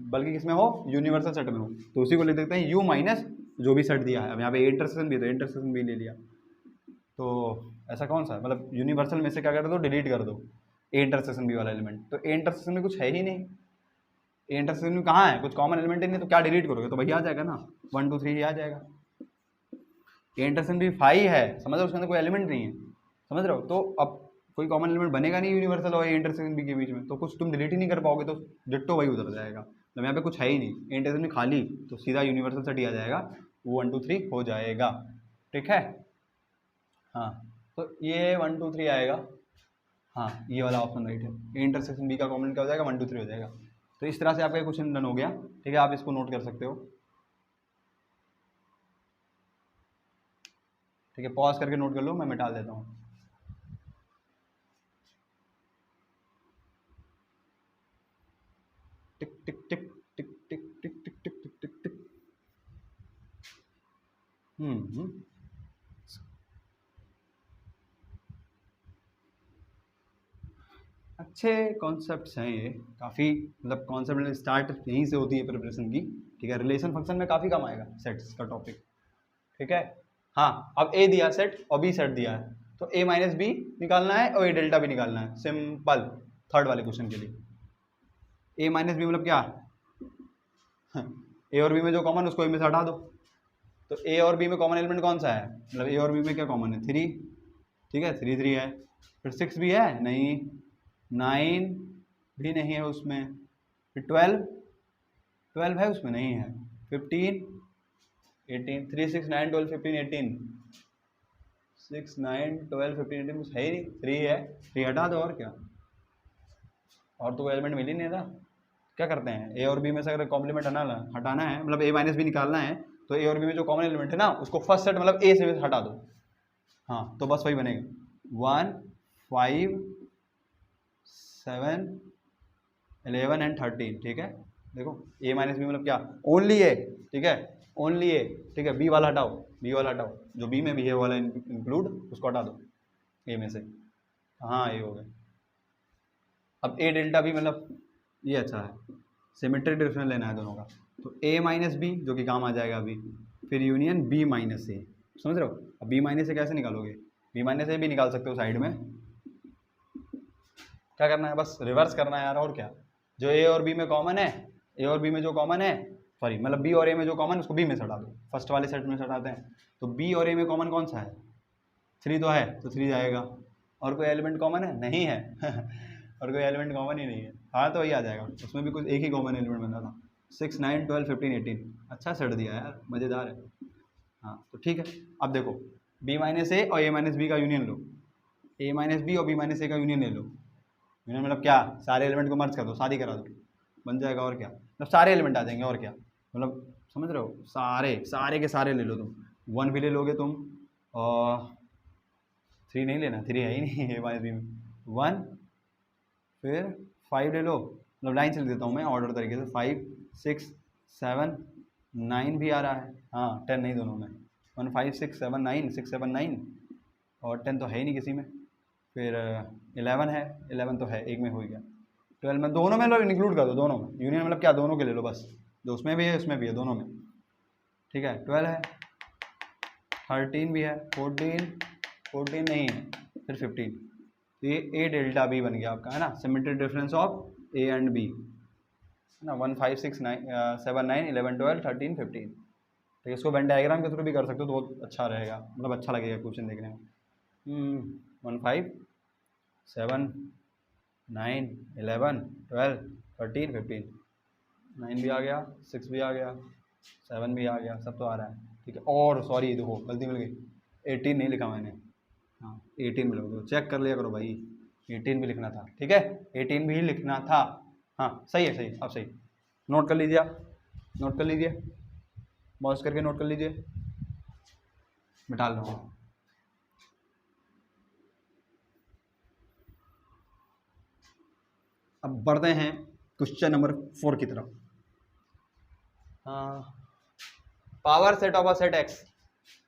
बल्कि किसमें हो, यूनिवर्सल सेट में हो, तो उसी को लिख देते हैं यू माइनस जो भी सेट दिया है। अब यहाँ पे ए इंटरसेक्शन भी, तो इंटरसेक्शन भी ले लिया, तो ऐसा कौन सा है, मतलब यूनिवर्सल में से क्या कर दो, डिलीट कर दो ए इंटरसेक्शन बी वाला एलिमेंट, तो ए इंटरसेक्शन में कुछ है ही नहीं, ए इंटरसेक्शन में कहाँ है, कुछ कॉमन एलिमेंट ही नहीं, तो क्या डिलीट करोगे, तो वही आ जाएगा ना 1 2 3 ही आ जाएगा। ए इंटरसेक्शन भी 5 है, समझ रहे हो, उसके अंदर कोई एलिमेंट नहीं है, समझ रहे हो, तो अब कोई कॉमन एलिमेंट बनेगा नहीं यूनिवर्सल और ए इंटरसेक्शन बी के बीच में, तो कुछ तुम डिलीट ही नहीं कर पाओगे, तो डिट्टो वही उतर जाएगा, तो यहाँ पे कुछ है ही नहीं, ए इंटरसेक्शन में खाली, तो सीधा यूनिवर्सल सेट ही आ जाएगा, वो 1 2 3 हो जाएगा, ठीक है, हाँ, तो ये 1 2 3 आएगा, हाँ ये वाला ऑप्शन राइट है। ए इंटरसेक्शन बी का कॉम्पोनेंट क्या हो जाएगा, 1 2 3 हो जाएगा। तो इस तरह से आपका क्वेश्चन डन हो गया। ठीक है, आप इसको नोट कर सकते हो। ठीक है, पॉज करके नोट कर लो, मैं मिटा देता हूँ। टिक टिक टिक टिक टिक टिक टिक टिक टिक टिक टिक। अच्छे कॉन्सेप्ट्स हैं ये, काफ़ी मतलब कॉन्सेप्ट स्टार्ट यहीं से होती है प्रिपरेशन की। ठीक है, रिलेशन फंक्शन में काफ़ी कम आएगा सेट्स का टॉपिक। ठीक है, हाँ अब ए दिया सेट और बी सेट दिया है, तो ए माइनस बी निकालना है और ए डेल्टा भी निकालना है, सिंपल। थर्ड वाले क्वेश्चन के लिए ए माइनस बी मतलब क्या, ए और बी में जो कॉमन उसको ए में से हटा दो। तो ए और बी में कॉमन एलिमेंट कौन सा है, मतलब ए और बी में क्या कॉमन है, 3। ठीक है, 3 3 है, फिर 6 भी है नहीं, 9 भी नहीं है उसमें, फिर 12 है उसमें नहीं है, 15 18 3 6 9 12 15 18 6 9 12 15 18 कुछ है ही नहीं, 3 है, 3 हटा दो और क्या, और तो कोई एलिमेंट मिल ही नहीं रहा। क्या करते हैं, ए और बी में से अगर कॉम्प्लीमेंट हटाना है, मतलब ए माइनस बी निकालना है, तो ए और बी में जो कॉमन एलिमेंट है ना उसको फर्स्ट सेट मतलब ए से हटा दो। हाँ तो बस वही बनेगा 1 5 7 11 एंड 13। ठीक है, देखो ए माइनस बी मतलब क्या, ओनली ए। ठीक है, ओनली ए। ठीक है, बी वाला हटाओ, बी वाला हटाओ, जो बी में भी है वाला इंक्लूड, उसको हटा दो ए में से। हाँ ये हो गया। अब ए डेल्टा बी मतलब ये अच्छा है, सिमेट्रिक डिफरेंस लेना है दोनों का, तो ए माइनस बी जो कि काम आ जाएगा अभी, फिर यूनियन बी माइनस ए। समझ रहे हो, अब बी माइनस ए कैसे निकालोगे, बी माइनस ए भी निकाल सकते हो साइड में। क्या करना है, बस रिवर्स करना है यार, और क्या। जो ए और बी में कॉमन है, ए और बी में जो कॉमन है, सॉरी मतलब बी और ए में जो कॉमन है उसको बी में से हटा दो, फर्स्ट वाले सेट में से हटाते हैं। तो बी और ए में कॉमन कौन सा है, 3 तो है, तो 3 जाएगा। और कोई एलिमेंट कॉमन है, नहीं है और कोई एलिमेंट कॉमन ही नहीं है। हाँ तो वही आ जाएगा, उसमें भी कुछ एक ही कॉमन एलिमेंट बना था। 6 9 12 15 18, अच्छा सेट दिया यार, मज़ेदार है। हाँ तो ठीक है, अब देखो बी माइनस ए और ए माइनस बी का यूनियन लो, ए माइनस बी और बी माइनस ए का यूनियन ले लो। यूनियन मतलब क्या, सारे एलिमेंट को मर्ज कर दो, शादी करा दो, बन जाएगा। और क्या, मतलब सारे एलिमेंट आ जाएंगे, और क्या मतलब, समझ रहे हो, सारे के सारे ले लो तुम, 1 भी ले लोगे तुम, और 3 नहीं लेना, 3 है ही नहीं ए माइनस बी में, 1 फिर 5 ले लो, मतलब लाइन से लिख देता हूँ मैं ऑर्डर तरीके से, 5 6 7 9 भी आ रहा है, हाँ 10 नहीं दोनों में, 1 5 6 7 9 6 7 9, और 10 तो है ही नहीं किसी में, फिर 11 है, 11 तो है, एक में हो गया, 12 में, दोनों में मतलब इंक्लूड कर दो, दोनों में यूनियन मतलब क्या, दोनों के ले लो बस, जो उसमें भी है उसमें भी है, दोनों में। ठीक है, 12 है, 13 भी है, 14 नहीं है, फिर 15। तो ये ए डेल्टा बी बन गया आपका, है ना, symmetric difference of A and B, है ना, 1 5 6 9 7 9 11 12 13 15। तो इसको वेन डायग्राम के थ्रू भी कर सकते हो तो बहुत अच्छा रहेगा, मतलब अच्छा लगेगा क्वेश्चन देखने में। 1 5 7 9 11 12 13 15, 9 भी आ गया, 6 भी आ गया, 7 भी आ गया, सब तो आ रहा है। ठीक है, और सॉरी देखो गलती मिल गई, 18 नहीं लिखा मैंने, हाँ 18 भी लिखो, चेक कर लिया करो भाई, 18 भी लिखना था। ठीक है, 18 भी लिखना था, हाँ सही है, सही, अब सही। नोट कर लीजिए, आप नोट कर लीजिए, पॉज करके नोट कर लीजिए, मिटा लो। अब बढ़ते हैं क्वेश्चन नंबर 4 की तरफ। Power set of a set x,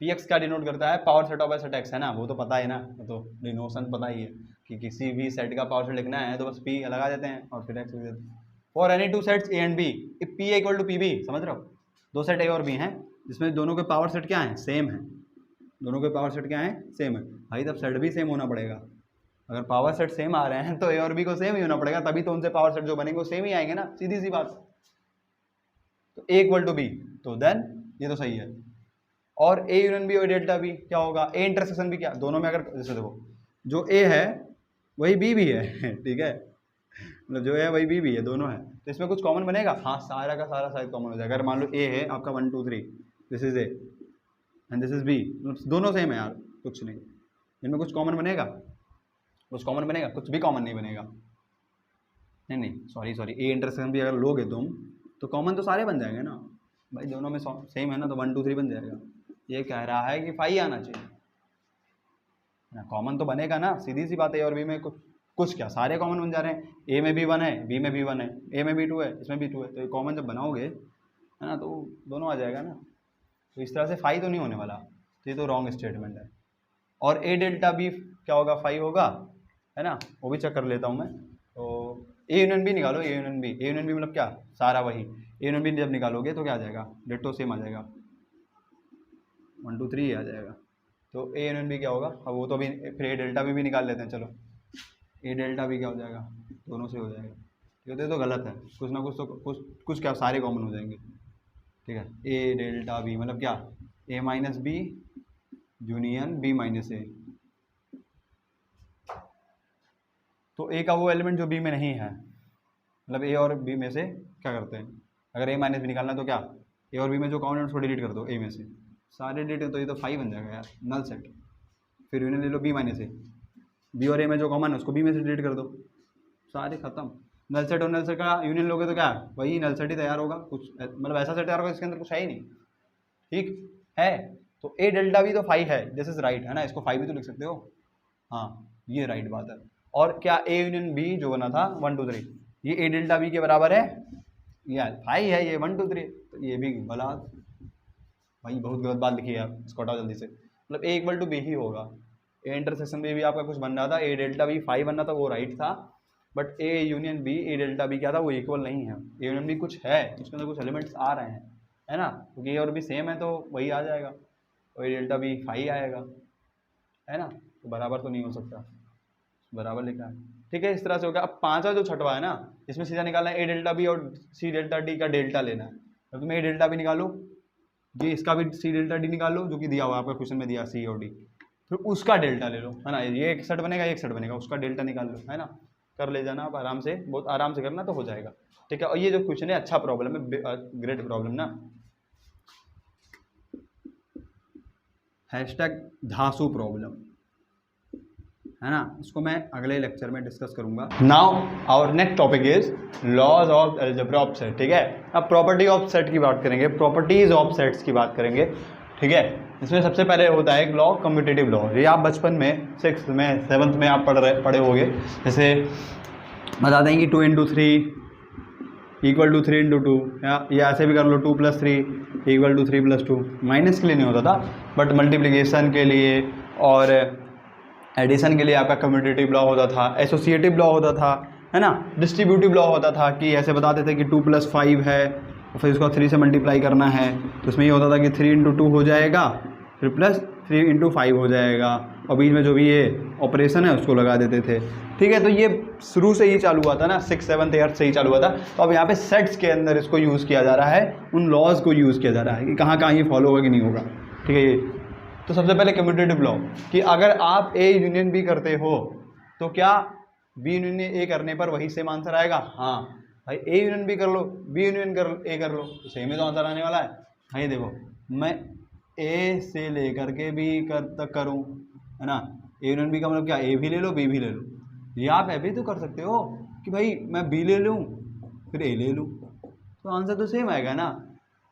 P x क्या डिनोट करता है, power set of a set x, है ना, वो तो पता है ना, वो तो डिनोशन पता ही है कि किसी भी सेट का पावर सेट लिखना है तो बस पी लगा देते हैं और फिर एक्स लिख देते हैं। For any two sets A and B, if P equal to P B, समझ रहे हो, दो सेट ए और बी हैं जिसमें दोनों के पावर सेट क्या हैं, सेम है, दोनों के पावर सेट क्या हैं, सेम है। भाई तब सेट भी सेम होना पड़ेगा, अगर पावर सेट सेम आ रहे हैं तो ए और बी को सेम ही होना पड़ेगा, तभी तो उनसे पावर सेट जो बनेंगे वो सेम ही आएंगे ना, सीधी सी बात। तो ए इक्वल टू बी, तो देन ये तो सही है। और ए यूनियन बी और डेल्टा बी क्या होगा, ए इंटरसेक्शन भी, क्या दोनों में, अगर जैसे देखो जो ए है वही बी भी है ठीक है, मतलब जो है वही बी भी है, दोनों है, तो इसमें कुछ कॉमन बनेगा, हाँ सारा का सारा शायद कॉमन हो जाएगा। अगर मान लो ए है आपका 1 2 3, this is A and this is B, दोनों सेम है यार, कुछ नहीं, इनमें कुछ कॉमन बनेगा, कुछ कॉमन बनेगा? कुछ भी कॉमन नहीं बनेगा। नहीं सॉरी, ए इंटरसेक्शन भी अगर लोगे तुम तो कॉमन तो सारे बन जाएंगे ना भाई, दोनों में सेम है ना, तो 1 2 3 बन जाएगा। ये कह रहा है कि 5 आना चाहिए ना, कॉमन तो बनेगा ना, सीधी सी बात है। और बी में कुछ क्या सारे कॉमन बन जा रहे हैं, ए में भी 1 है, बी में भी 1 है, ए में भी 2 है, इसमें भी 2 है, तो ये कॉमन जब बनाओगे है ना तो दोनों आ जाएगा ना। तो इस तरह से 5 तो नहीं होने वाला, तो ये तो रॉन्ग स्टेटमेंट है। और ए डेल्टा बी क्या होगा? 5 होगा, है ना, वो भी चेक कर लेता हूँ मैं। तो ए यूनियन बी निकालो, ए यूनियन बी मतलब क्या? सारा वही। ए यूनियन बी जब निकालोगे तो क्या आ जाएगा? डिट्टो सेम आ जाएगा, 1 2 3 आ जाएगा। तो ए यूनियन बी क्या होगा? अब वो तो अभी फिर ए डेल्टा बी भी निकाल लेते हैं। चलो ए डेल्टा बी क्या हो जाएगा? दोनों से हो जाएगा। ये तो गलत है, कुछ ना कुछ तो कुछ क्या सारे कॉमन हो जाएंगे। ठीक है, ए डेल्टा बी मतलब क्या? A minus B union B minus A. तो ए का वो एलिमेंट जो बी में नहीं है, मतलब ए और बी में से क्या करते हैं? अगर ए माइनस बी निकालना तो क्या? ए और बी में जो कॉमन है उसको डिलीट कर दो, ए में से सारे डिलीट, तो ये तो 5 बन जाएगा यार, नल सेट। फिर यूनियन ले लो बी माइनस ए, बी और ए में जो कॉमन है उसको बी में से डिलीट कर दो, सारे खत्म। नल सेट और नल सेट का यूनियन लोगे तो क्या? वही नल सेट ही तैयार होगा, कुछ मतलब ऐसा सेट तैयार होगा जिसके अंदर कुछ है ही नहीं। ठीक है, तो ए डेल्टा बी तो 5 है, दिस इज राइट, है ना, इसको 5 भी तो लिख सकते हो। हाँ ये राइट बात है। और क्या ए यूनियन बी जो बना था 1 2 3, ये ए डेल्टा बी के बराबर है? ये 5 है, ये 1 2 3, तो ये भी गलत भाई, बहुत गलत बात लिखी है आप, इसको हटाओ जल्दी से। मतलब ए इक्वल टू बी ही होगा। ए इंटरसेक्शन में भी आपका कुछ बन रहा था, ए डेल्टा बी 5 बनना था, वो राइट था, but A union B A delta B क्या था? वो इक्वल नहीं है। ए यूनियन बी कुछ है, उसके अंदर कुछ एलिमेंट्स आ रहे हैं, है ना, क्योंकि ए और बी सेम है तो वही आ जाएगा, और ए डेल्टा बी 5 आएगा, है ना, तो बराबर तो नहीं हो सकता, बराबर लिखा है। ठीक है, इस तरह से हो गया। अब 5वां जो छठवा है ना, इसमें सीधा निकालना है ए डेल्टा बी और सी डेल्टा डी का डेल्टा लेना है। तो तुम्हें ए डेल्टा बी निकालो, ये इसका भी सी डेल्टा डी निकालो, जो कि दिया हुआ आपका क्वेश्चन में दिया सी और डी, फिर उसका डेल्टा ले लो, है ना, ये एक सेट बनेगा, एक सेट बनेगा, उसका डेल्टा निकाल लो, है ना, कर ले जाना आप आराम से, बहुत आराम से करना तो हो जाएगा। ठीक है, और ये जो क्वेश्चन है अच्छा प्रॉब्लम है, ग्रेट प्रॉब्लम ना, हैशटैग धासु प्रॉब्लम, है ना, इसको मैं अगले लेक्चर में डिस्कस करूंगा। Now our next topic is laws of algebra of set. ठीक है, अब प्रॉपर्टी ऑफ सेट की बात करेंगे, प्रॉपर्टीज ऑफ सेट्स की बात करेंगे। ठीक है, इसमें सबसे पहले होता है एक लॉ, कम्यूटेटिव लॉ। ये आप बचपन में 6th में 7th में आप पढ़े होंगे। जैसे बता दें कि 2 × 3 = 3 × 2, या ऐसे भी कर लो 2 + 3 = 3 + 2। माइनस के लिए नहीं होता था, बट मल्टीप्लिकेशन के लिए और एडिशन के लिए आपका कम्यूटेटिव लॉ होता था, एसोसिएटिव लॉ होता था, है ना, डिस्ट्रीब्यूटिव लॉ होता था कि ऐसे बताते थे कि 2 + 5 है, फिर इसको 3 से मल्टीप्लाई करना है, तो उसमें ये होता था कि 3 × 2 हो जाएगा, फिर प्लस 3 × 5 हो जाएगा, और बीच में जो भी ये ऑपरेशन है उसको लगा देते थे। ठीक है, तो ये शुरू से ही चालू हुआ था ना, 6th 7th 8th से ही चालू हुआ था। तो अब यहाँ पे सेट्स के अंदर इसको यूज़ किया जा रहा है, उन लॉज को यूज़ किया जा रहा है कि कहाँ कहाँ ये फॉलो होगा कि नहीं होगा। ठीक है, ये तो सबसे पहले कम्यूटेटिव लॉ कि अगर आप ए यूनियन बी करते हो तो क्या बी यूनियन ए करने पर वही सेम आंसर आएगा? हाँ भाई, ए यूनियन बी कर लो, बी यूनियन ए कर लो, तो सेम ही तो आंसर आने वाला है। हाँ ये देखो, मैं ए से लेकर के बी तक करूँ, है ना, ए यूनियन बी का मतलब क्या? ए भी ले लो, बी भी ले लो। ये आप ऐसे भी तो कर सकते हो कि भाई मैं बी ले लूँ फिर ए ले लूँ, तो आंसर तो सेम आएगा ना।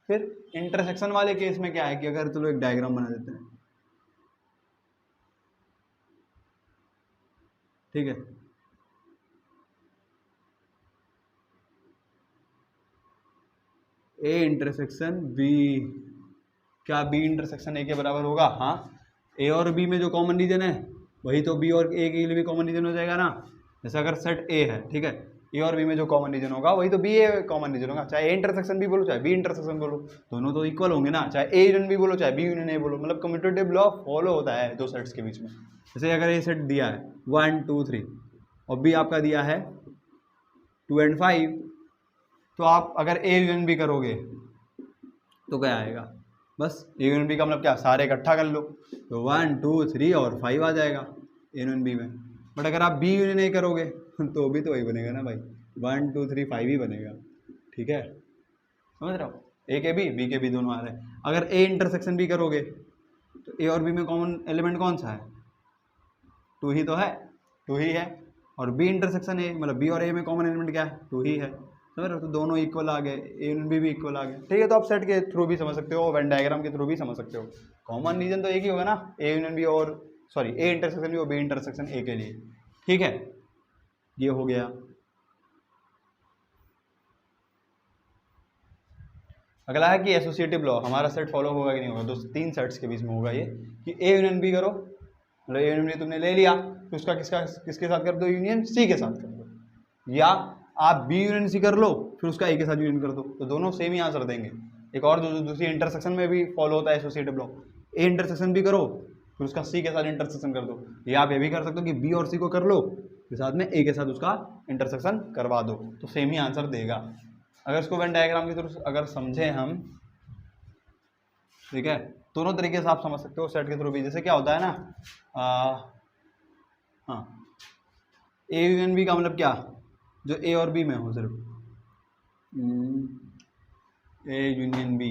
फिर इंटरसेक्शन वाले केस में क्या है कि अगर चलो एक डायग्राम बना देते हैं, ठीक है, ए इंटरसेक्शन बी, क्या बी इंटरसेक्शन ए के बराबर होगा? हाँ, ए और बी में जो कॉमन रीजन है वही तो बी और ए के लिए भी कॉमन रीजन हो जाएगा ना। जैसे अगर सेट ए है, ठीक है, ए और बी में जो कॉमन रीजन होगा वही तो बी ए कॉमन रीजन होगा, चाहे ए इंटरसेक्शन बी बोलो चाहे बी इंटरसेक्शन बोलो, दोनों तो इक्वल होंगे ना, चाहे ए यूनियन बी बोलो चाहे बी यूनियन ए बोलो। मतलब कम्यूटेटिव लॉ फॉलो होता है दो सेट्स के बीच में। जैसे अगर ए सेट दिया है 1 2 3 और बी आपका दिया है 2 और 5, तो आप अगर ए यूनियन बी करोगे तो क्या आएगा? बस ए यूनियन बी का मतलब क्या? सारे इकट्ठा कर लो, तो 1 2 3 और 5 आ जाएगा ए यूनियन बी में। बट अगर आप बी यूनियन ए करोगे तो भी तो वही बनेगा ना भाई, 1 2 3 5 ही बनेगा। ठीक है, समझ रहे हो, ए के बी के बी दोनों आ रहे हैं। अगर ए इंटरसेक्शन बी करोगे तो ए और बी में कॉमन एलिमेंट कौन सा है? 2 ही तो है, 2 ही है, और बी इंटरसेक्शन ए मतलब बी और ए में कॉमन एलिमेंट क्या है, 2 ही है, समझ रहे हो, तो दोनों इक्वल आ गए, ए यूनियन बी भी इक्वल आ गए, ठीक है। तो आप सेट के थ्रू भी समझ सकते हो, वेन डायग्राम के थ्रू भी समझ सकते हो, कॉमन रीजन तो एक ही होगा ना, ए यूनियन बी और सॉरी ए इंटरसेक्शन बी और बी इंटरसेक्शन ए के लिए, ठीक है। ये हो गया। अगला है कि एसोसिएटिव लॉ हमारा सेट फॉलो होगा कि नहीं होगा, तो 3 सेट्स के बीच में होगा ये कि ए यूनियन बी करो, मतलब ए यूनियन बी तुमने ले लिया तो उसका किसके साथ कर दो, यूनियन सी के साथ कर दो, या आप बी यूनियन सी कर लो फिर उसका ए के साथ यूनियन कर दो, तो दोनों सेम ही आंसर देंगे। एक और दूसरी इंटरसेक्शन में भी फॉलो होता है एसोसिएटिव लॉ, ए इंटरसेक्शन भी करो फिर उसका सी के साथ इंटरसेक्शन कर दो, या आप ये भी कर सकते हो कि बी और सी को कर लो फिर साथ में ए के साथ उसका इंटरसेक्शन करवा दो, तो सेम ही आंसर देगा। अगर इसको वेन डायग्राम की थ्रू अगर समझे हम, ठीक है, दोनों तरीके से आप समझ सकते हो सेट के थ्रू भी। जैसे क्या होता है ना, हाँ, ए यूनियन बी का मतलब क्या, जो ए और बी में हो, सिर्फ ए यूनियन बी,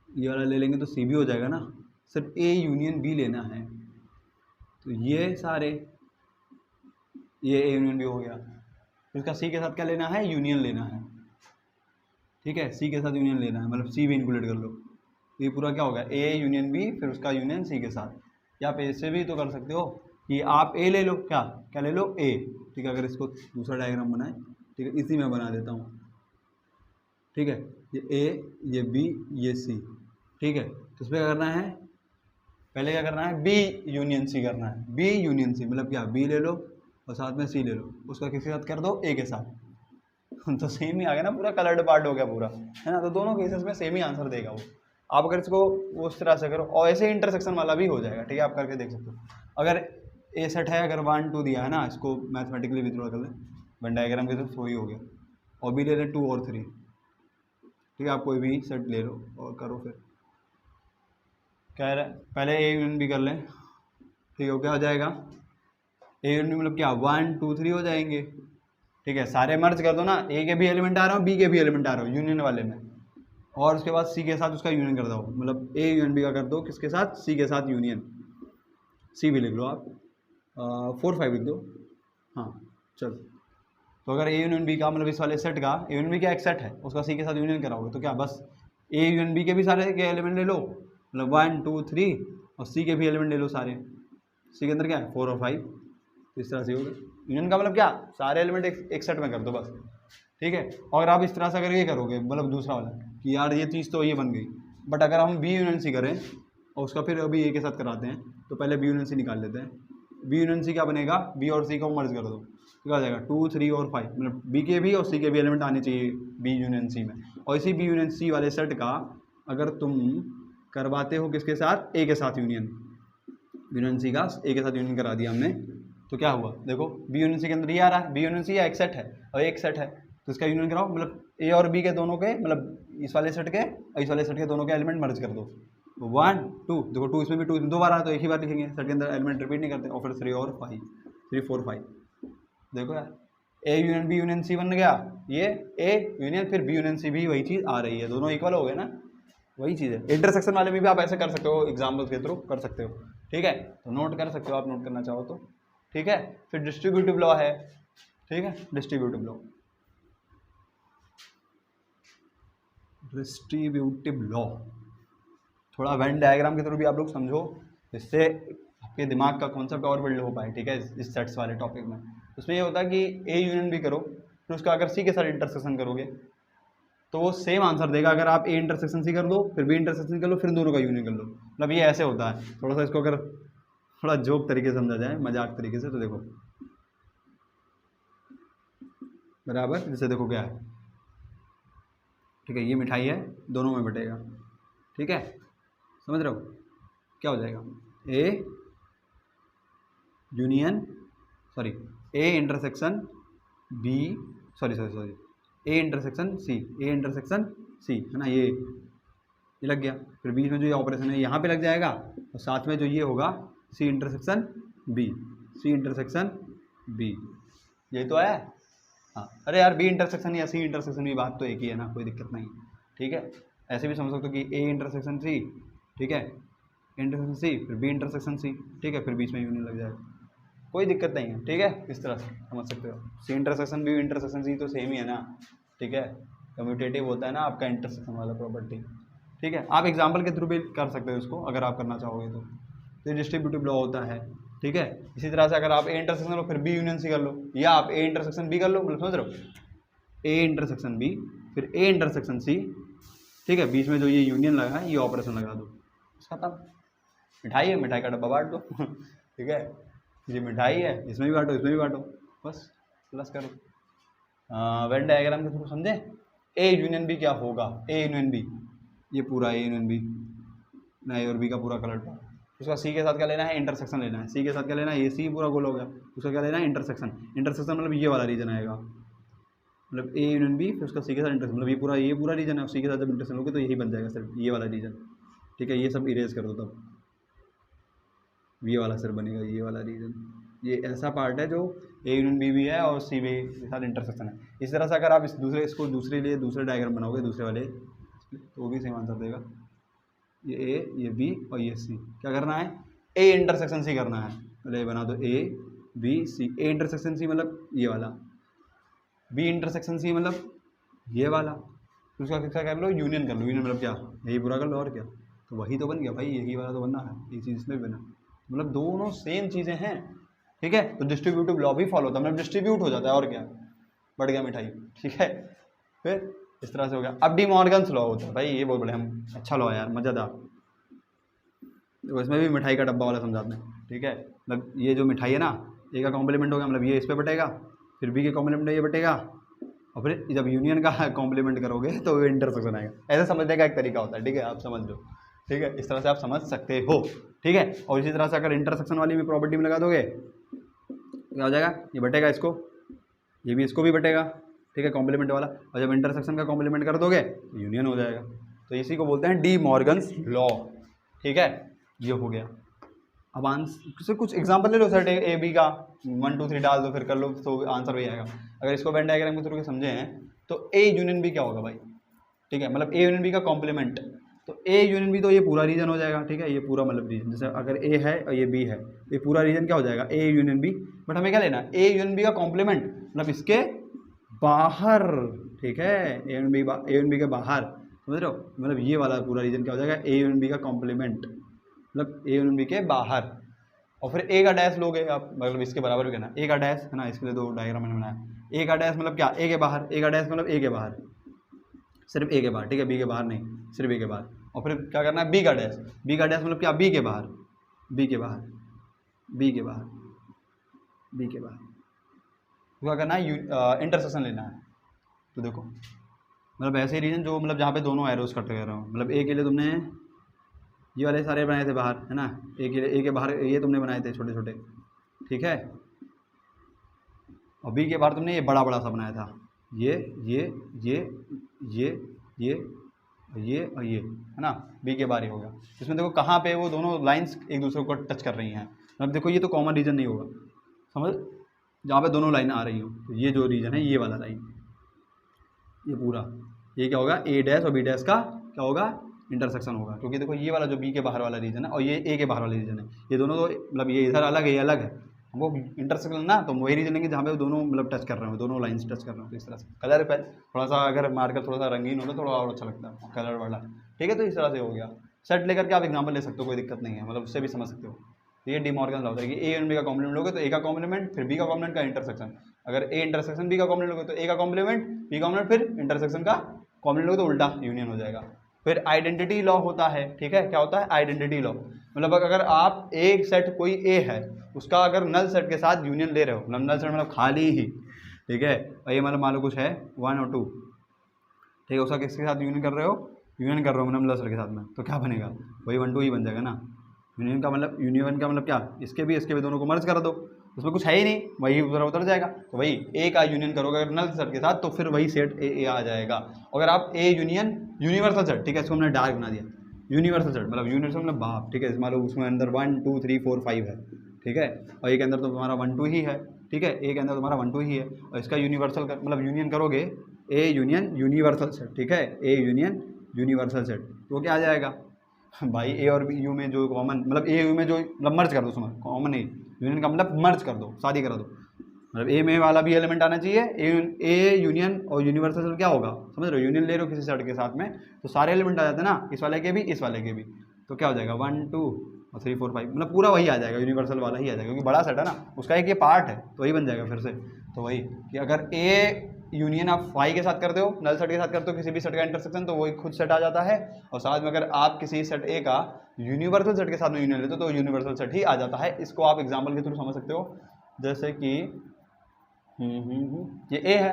ये वाला ले लेंगे तो सी भी हो जाएगा ना, सिर्फ ए यूनियन बी लेना है, तो ये सारे ये ए यूनियन बी हो गया, फिर उसका सी के साथ क्या लेना है, यूनियन लेना है, ठीक है, सी के साथ यूनियन लेना है, मतलब सी भी इंक्लूड कर लो, ये पूरा क्या होगा, ए यूनियन बी फिर उसका यूनियन सी के साथ। या आप ऐसे भी तो कर सकते हो कि आप ए ले लो, क्या क्या ले लो, ए, ठीक है। अगर इसको दूसरा डायग्राम बनाए, ठीक है, इसी में बना देता हूँ, ठीक है, ये ए, ये बी, ये सी, ठीक है। तो इसमें क्या करना है, पहले क्या करना है, बी यूनियन सी करना है, बी यूनियन सी मतलब क्या, बी ले लो और साथ में सी ले लो, उसका किसके साथ कर दो, ए के साथ, तो सेम ही आ गया ना, पूरा कलर्ड पार्ट हो गया पूरा, है ना। तो दोनों केसेस में सेम ही आंसर देगा वो। आप अगर इसको उस तरह से करो, और ऐसे इंटरसेक्शन वाला भी हो जाएगा, ठीक है, आप करके देख सकते हो। अगर ए सेट है, अगर 1 2 दिया है ना, इसको मैथमेटिकली भी थोड़ा कर लें, वन डायग्राम के तो वही हो गया, और भी ले लें 2 और 3, ठीक है, आप कोई भी सेट ले लो और करो। फिर कह रहे पहले ए यूनियन बी कर लें, ठीक है, क्या हो जाएगा, ए यूनियन बी मतलब क्या, 1 2 3 हो जाएंगे, ठीक है, सारे मर्ज कर दो ना, ए के भी एलिमेंट आ रहा हो, बी के भी एलिमेंट आ रहा हो यूनियन वाले में, और उसके बाद सी के साथ उसका यूनियन कर दो, मतलब ए यूनियन बी का कर दो किसके साथ, सी के साथ यूनियन, सी भी लिख लो आप, 4 5 लिख दो, हाँ चलो। तो अगर ए यूनियन बी का मतलब इस वाले सेट का, ए यूनियन बी का एक सेट है, उसका सी के साथ यूनियन कराओगे तो क्या, बस ए यूनियन बी के भी सारे के एलिमेंट ले लो, मतलब 1 2 3, और सी के भी एलिमेंट ले लो सारे, सी के अंदर क्या है 4 और 5, इस तरह से होगा। यूनियन का मतलब क्या, सारे एलिमेंट एक सेट में कर दो बस, ठीक है। और आप इस तरह से अगर ये करोगे, मतलब दूसरा वाला कि यार ये चीज़ तो ये बन गई, बट अगर हम बी यूनियन सी करें और उसका फिर अभी ए के साथ कराते हैं, तो पहले बी यूनियन सी निकाल लेते हैं। बी यूनियन सी क्या बनेगा, बी और सी को मर्ज कर दो, तो क्या हो जाएगा 2 3 और 5, मतलब बी के भी और सी के भी एलिमेंट आने चाहिए बी यूनियन सी में। और इसी बी यूनियन सी वाले सेट का अगर तुम करवाते हो किसके साथ, ए के साथ यूनियन सी का ए के साथ यूनियन करा दिया हमने, तो क्या हुआ, देखो बी यूनियन सी के अंदर ये आ रहा है, बी यूनियन सी एक सेट है और एक सेट है, तो इसका यूनियन कराओ, मतलब ए और बी के दोनों के, मतलब इस वाले सेट के और इस वाले सेट के दोनों के एलिमेंट मर्ज कर दो, 1 2, देखो 2 इसमें भी 2 दो बार आ, तो एक ही बार लिखेंगे, सेट के अंदर एलिमेंट रिपीट नहीं करते, और फिर 3 और 5, 3 4 5, देखो यार A union B union C बन गया, ये ए यूनियन फिर बी यूनियन सी भी वही चीज़ आ रही है, दोनों इक्वल हो गए ना, वही चीज़ है। इंटरसेक्शन वाले में भी आप ऐसे कर सकते हो, एग्जाम्पल्स के थ्रू कर सकते हो, ठीक है, तो नोट कर सकते हो आप, नोट करना चाहो तो, ठीक है। फिर डिस्ट्रीब्यूटिव लॉ है, ठीक है, डिस्ट्रीब्यूटिव लॉ थोड़ा वेन डायग्राम के थ्रू भी आप लोग समझो, जिससे आपके दिमाग का कॉन्सेप्ट और बिल्ड हो पाए, ठीक है, इस सेट्स वाले टॉपिक में। उसमें ये होता है कि ए यूनियन भी करो, फिर उसका अगर सी के साथ इंटरसेक्शन करोगे तो वो सेम आंसर देगा। अगर आप ए इंटरसेक्शन सी कर दो, फिर बी इंटरसेक्शन कर लो, फिर दोनों का यूनियन कर लो, मतलब ये ऐसे होता है। थोड़ा सा इसको अगर थोड़ा जोक तरीके से समझा जाए, मजाक तरीके से, तो देखो बराबर, जैसे देखो क्या है, ठीक है, ये मिठाई है, दोनों में बटेगा, ठीक है, समझ रहे हो, क्या हो जाएगा, A union sorry A intersection B sorry A intersection C, A intersection C, है ना, ये लग गया। फिर बीच में जो ये ऑपरेशन है यहाँ पे लग जाएगा, और साथ में जो ये होगा C intersection B, C intersection B, यही तो है। हाँ, अरे यार बी इंटरसेक्शन या सी इंटरसेक्शन भी बात तो एक ही है ना, कोई दिक्कत नहीं, ठीक है। ऐसे भी समझ सकते हो कि ए इंटरसेक्शन सी, ठीक है, इंटरसेक्शन सी, फिर बी इंटरसेक्शन सी, ठीक है, फिर बीच में यूनियन लग जाएगा, कोई दिक्कत नहीं है, ठीक है, इस तरह से समझ सकते हो। C intersection B intersection C तो सेम ही है ना, ठीक है, कम्यूटेटिव होता है ना आपका इंटरसेक्शन वाला प्रॉपर्टी, ठीक है। आप एग्जाम्पल के थ्रू भी कर सकते हो इसको अगर आप करना चाहोगे तो डिस्ट्रीब्यूटिव लॉ होता है, ठीक है। इसी तरह से अगर आप ए इंटरसेक्शन लो फिर बी यूनियन सी कर लो, या आप ए इंटरसेक्शन बी कर लो, मतलब समझ रहे हो, ए इंटरसेक्शन बी फिर ए इंटरसेक्शन सी, ठीक है, बीच में जो ये यूनियन लगा है ये ऑपरेशन लगा दो, खत्म। मिठाई है, मिठाई का डब्बा बांट दो ठीक है, ये मिठाई है, इसमें भी बांटो इसमें भी बांटो, बस प्लस करो। वेन डायग्राम के थ्रू समझे, ए यूनियन बी क्या होगा, ए यूनियन बी, ये पूरा ए यूनियन बी ना, ए और बी का पूरा कलर था, उसका सी के साथ क्या लेना है, इंटरसेक्शन लेना है, सी के साथ क्या लेना है, ये सी पूरा गोल हो गया, उसका क्या लेना है, इंटरसेक्शन, इंटरसेक्शन मतलब ये वाला रीजन आएगा, मतलब ए यूनियन बी फिर उसका सी के साथ इंटरसेक्शन, मतलब ये पूरा रीजन है, सी के साथ जब इंटरसेक्शन होगा तो यही बन जाएगा सिर्फ ये वाला रीजन, ठीक है, ये सब इरेज कर दो तब ये वाला सिर्फ बनेगा, ये वाला रीजन, ये ऐसा पार्ट है जो ए यूनियन बी भी है और सी बी के साथ इंटरसेक्शन है। इस तरह से अगर आप इसको दूसरे डायग्राम बनाओगे दूसरे वाले तो वो भी सेम आंसर देगा, ये ए ये बी और ये सी, क्या करना है, ए इंटरसेक्शन सी करना है, पहले बना दो A B C, A intersection सी मतलब ये वाला, बी इंटरसेक्शन सी मतलब ये वाला, फिर उसका क्या कर लो, यूनियन कर लो, यूनियन मतलब क्या, यही पूरा कर लो और क्या, तो वही तो बन गया भाई, यही वाला तो बनना है, ये चीज़ इसमें भी बना, मतलब दोनों सेम चीज़ें हैं, ठीक है। तो डिस्ट्रीब्यूटिव लॉ भी फॉलो होता है, मतलब डिस्ट्रीब्यूट हो जाता है और क्या, बढ़ गया मिठाई, ठीक है। फिर इस तरह से हो गया। अब डी मॉर्गन्स लॉ होता है भाई, ये बहुत बढ़िया अच्छा लॉ है यार, मज़ेदार, तो इसमें भी मिठाई का डब्बा वाला समझाते हैं, ठीक है। मतलब ये जो मिठाई है ना, ए का कॉम्प्लीमेंट हो गया, मतलब ये इस पर बटेगा, फिर बी के कॉम्प्लीमेंट ये बटेगा, और फिर जब यूनियन का कॉम्प्लीमेंट करोगे तो इंटरसेक्शन आएगा, ऐसे समझने का एक तरीका होता है, ठीक है, आप समझ लो, ठीक है, इस तरह से आप समझ सकते हो, ठीक है। और इसी तरह से अगर इंटरसेक्शन वाली भी प्रॉपर्टी में लगा दोगे क्या हो जाएगा, ये बटेगा इसको, ये भी इसको भी बटेगा, ठीक है, कॉम्प्लीमेंट वाला, और जब इंटरसेक्शन का कॉम्प्लीमेंट कर दोगे तो यूनियन हो जाएगा, तो इसी को बोलते हैं डी मॉर्गन्स लॉ, ठीक है, ये हो गया। अब आंसर कुछ एग्जांपल ले लो सर, ए बी का 1 2 3 डाल दो फिर कर लो तो आंसर वही आएगा। अगर इसको वेन डायग्राम के थ्रू समझे हैं तो ए यूनियन बी क्या होगा भाई, ठीक है, मतलब ए यूनियन बी का कॉम्प्लीमेंट, तो ए यूनियन बी तो ये पूरा रीजन हो जाएगा, ठीक है, ये पूरा मतलब रीजन, जैसे अगर ए है और ये बी है, ये पूरा रीजन क्या हो जाएगा, ए यूनियन बी, बट हमें क्या लेना, ए यूनियन बी का कॉम्प्लीमेंट मतलब इसके बाहर, ठीक है, ए यूनियन बी के बाहर, समझ रहे हो, मतलब ये वाला पूरा रीजन क्या हो जाएगा, ए यूनियन बी का कॉम्प्लीमेंट, मतलब ए यूनियन बी के बाहर, और फिर ए का डैश लोगे आप, मतलब इसके बराबर भी करना, ए का डैश है ना, इसके लिए दो डायग्राम मैंने बनाया, ए का डैश मतलब क्या, ए के बाहर, ए का डैश मतलब ए के बाहर, सिर्फ ए के बाहर, ठीक है, बी के बाहर नहीं, सिर्फ ए के बाहर, और फिर क्या करना है, बी का डैश, बी का डैश मतलब क्या, बी के बाहर, बी के बाहर, बी के बाहर, बी के बाहर, क्या करना है, इंटरसेक्शन लेना है, तो देखो मतलब ऐसे रीजन जो मतलब जहाँ पे दोनों एरोज कट कर रहे हो, मतलब ए के लिए तुमने ये वाले सारे बनाए थे बाहर, है ना, ए के बाहर ये तुमने बनाए थे छोटे छोटे, ठीक है, और बी के बाहर तुमने ये बड़ा बड़ा सा बनाया था, ये ये ये ये ये ये और ये, है ना, बी के बाहर ही होगा। इसमें देखो कहाँ पे वो दोनों लाइंस एक दूसरे को टच कर रही हैं, मतलब देखो ये तो कॉमन रीजन नहीं होगा, समझ, जहाँ पे दोनों लाइन आ रही हो, तो ये जो रीजन है ये वाला लाइन, ये पूरा, ये क्या होगा, ए डैश और बी डैश का क्या होगा, इंटरसेक्शन होगा, क्योंकि देखो ये वाला जो बी के बाहर वाला रीजन है और ये ए के बाहर वाला रीजन है, ये दोनों तो मतलब ये इधर अलग है ये अलग है, हमको इंटरसेक्शन ना, तो वही रीजन लेंगे जहाँ पे दोनों मतलब टच कर रहे हो, दोनों लाइंस टच कर रहे हो, तो इस तरह से कलर पे थोड़ा सा अगर मार्कर थोड़ा सा रंगीन होता थोड़ा और अच्छा लगता है कलर वाला, ठीक है, तो इस तरह से हो गया। सेट लेकर के आप एग्जाम्पल ले सकते हो, कोई दिक्कत नहीं है, मतलब उससे भी समझ सकते हो। ये डी मॉर्गन लॉ होता है कि ए एंड बी का कॉम्प्लीमेंट लोगे तो ए का कॉम्प्लीमेंट फिर बी का कॉम्प्लीमेंट का इंटरसेक्शन, अगर ए इंटरसेक्शन बी का कॉम्प्लीमेंट लोगे तो ए का कॉम्प्लीमेंट बी कॉम्प्लीमेंट फिर इंटरसेक्शन का कॉम्प्लीमेंट लोगे तो उल्टा यूनियन हो जाएगा। फिर आइडेंटिटी लॉ होता है, ठीक है, क्या होता है, आइडेंटिटी लॉ, मतलब अगर आप एक सेट कोई ए है उसका अगर नल सेट के साथ यूनियन ले रहे हो, मतलब नल सेट मतलब खाली ही, ठीक है, और ये मतलब मान लो कुछ है 1 और 2, ठीक है, उसका किसके साथ यूनियन कर रहे हो, यूनियन कर रहे हो मतलब नल सेट के साथ में, तो क्या बनेगा, वही 1 2 ही बन जाएगा ना। यूनियन का मतलब क्या, इसके भी दोनों को मर्ज कर दो, उसमें कुछ है ही नहीं, वही उतर जाएगा, तो वही ए का यूनियन करोगे अगर नल सेट के साथ तो फिर वही सेट ए आ जाएगा। अगर आप ए यूनियन यूनिवर्सल सेट, ठीक है, इसको हमने डार्क बना दिया, यूनिवर्सल सेट मतलब यूनिवर्सल मतलब बाप, ठीक है, मान लो उसमें अंदर 1 2 3 4 5 है, ठीक है, और ए के अंदर तो तुम्हारा 1 2 ही है, ठीक है, ए के अंदर तुम्हारा 1 2 ही है, और इसका यूनिवर्सल मतलब यूनियन करोगे ए यूनियन यूनिवर्सल सेट, ठीक है, ए यूनियन यूनिवर्सल सेट, तो क्या आ जाएगा भाई ए और यू में जो कॉमन, मतलब ए यू में जो, मतलब मर्ज कर दो, समझ, कॉमन नहीं, यूनियन का मतलब मर्ज कर दो, शादी करा दो, मतलब ए में वाला भी एलिमेंट आना चाहिए, ए यूनियन और यूनिवर्सल क्या होगा, समझ रहे हो, यूनियन ले रहे हो किसी सेट के साथ में तो सारे एलिमेंट आ जाते हैं ना, इस वाले के भी इस वाले के भी, तो क्या हो जाएगा 1 2 और 3 4 5, मतलब पूरा वही आ जाएगा, यूनिवर्सल वाला ही आ जाएगा, क्योंकि बड़ा सेट है ना, उसका एक ये पार्ट है, तो वही बन जाएगा फिर से। तो वही कि अगर ए यूनियन आप फाई के साथ करते हो, नल सेट के साथ करते हो किसी भी सेट का इंटरसेक्शन, तो वही खुद सेट आ जाता है, और साथ में अगर आप किसी सेट ए का यूनिवर्सल सेट के साथ में यूनियन लेते हो तो यूनिवर्सल सेट ही आ जाता है। इसको आप एग्जाम्पल के थ्रू समझ सकते हो, जैसे कि ये ए है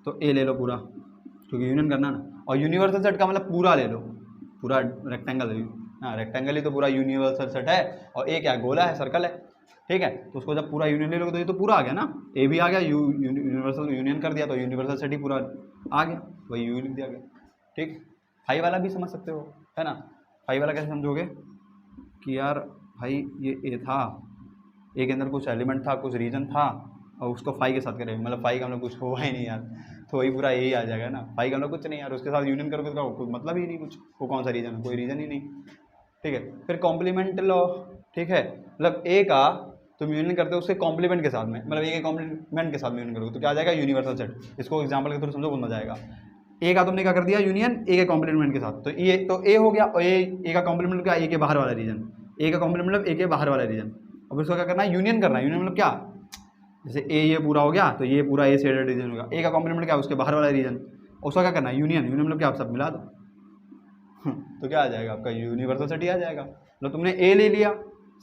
तो ए ले लो पूरा, क्योंकि यूनियन करना ना, और यूनिवर्सल सेट का मतलब पूरा ले लो, पूरा रेक्टेंगल, हाँ रेक्टेंगल ही तो पूरा यूनिवर्सल सेट है, और ए क्या गोला है, सर्कल है, ठीक है, तो उसको जब पूरा यूनियन ले लोगे तो ये तो पूरा आ गया ना, ए भी आ गया, यूनिवर्सल यूनियन कर दिया तो यूनिवर्सल सेट ही पूरा आ गया, वही यू लिख दिया गया, ठीक। फाई वाला भी समझ सकते हो, है ना। फाई वाला कैसे समझोगे कि यार भाई ये ए था, ए के अंदर कुछ एलिमेंट था, कुछ रीजन था, और उसको फाई के साथ करेंगे, मतलब फाई का हम लोग कुछ हुआ ही नहीं यार, तो वही पूरा ए ही आ जाएगा ना, फाई का हम लोग कुछ नहीं यार, उसके साथ यूनियन करोगे तो कुछ मतलब ही नहीं, कुछ वो कौन सा रीजन है, कोई रीजन ही नहीं, ठीक है। फिर कॉम्प्लीमेंट लो, ठीक है, मतलब ए का तुम यूनियन करते हो उसके कॉम्प्लीमेंट के साथ में, मतलब ए के कॉम्प्लीमेंट के साथ में यूनियन करोगे तो क्या आ जाएगा, यूनिवर्सल सेट। इसको एग्जांपल के थ्रू समझो, बहुत मजा आएगा। ए का तुमने क्या कर दिया, यूनियन ए के कॉम्प्लीमेंट के साथ, तो ये तो ए हो गया, और ए का कॉम्प्लीमेंट क्या, ए के बाहर वाला रीजन, ए का कॉम्प्लीमेंट मतलब ए के बाहर वाला रीजन, अब इसको क्या करना है, यूनियन करना है। यूनियन मतलब क्या, जैसे ए ये पूरा हो गया तो ये पूरा ए शेडेड रीजन होगा, ए का कॉम्प्लीमेंट क्या, उसके बाहर वाला रीजन, उसका क्या करना है, यूनियन। यूनियन मतलब क्या, आप सब मिला दो तो क्या आ जाएगा आपका, यूनिवर्सल सेट ही आ जाएगा। मतलब तुमने ए ले लिया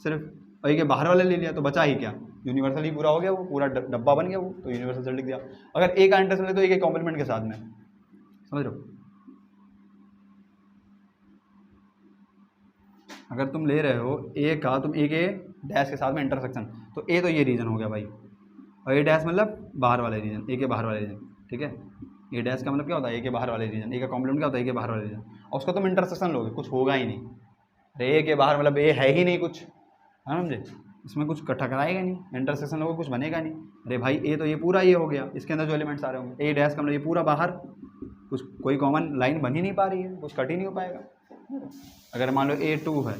सिर्फ, और ए के बाहर वाले ले लिया, तो बचा ही क्या, यूनिवर्सल ही पूरा हो गया, वो पूरा डब्बा बन गया वो, तो यूनिवर्सल सेट लिख दिया। अगर ए का इंटरसेक्शन ले तो ए के कॉम्प्लीमेंट के साथ में, समझ रहे हो। अगर तुम ले रहे हो ए का, तुम ए के डैश के साथ में इंटरसेक्शन, तो ए तो ये रीजन हो गया भाई, और ए डैश मतलब बाहर वाले रीजन, ए के बाहर वाले रीजन, ठीक है। ए डैश का मतलब क्या होता है, ए के बाहर वाले रीजन, ए का कॉम्प्लीमेंट क्या होता है, ए के बाहर वाले रीजन, और उसका तुम इंटरसेक्शन लोगे, कुछ होगा ही नहीं। अरे ए के बाहर मतलब ए है ही नहीं कुछ, है ना, समझे, इसमें कुछ टकराएगा नहीं, इंटरसेक्शन लोगे कुछ बनेगा नहीं। अरे भाई ए तो ये पूरा ये हो गया, इसके अंदर जो एलिमेंट्स आ रहे होंगे, ए डैश का मतलब ये पूरा बाहर, कुछ कोई कॉमन लाइन बन ही नहीं पा रही है, कुछ कट ही नहीं हो पाएगा। अगर मान लो A2 है,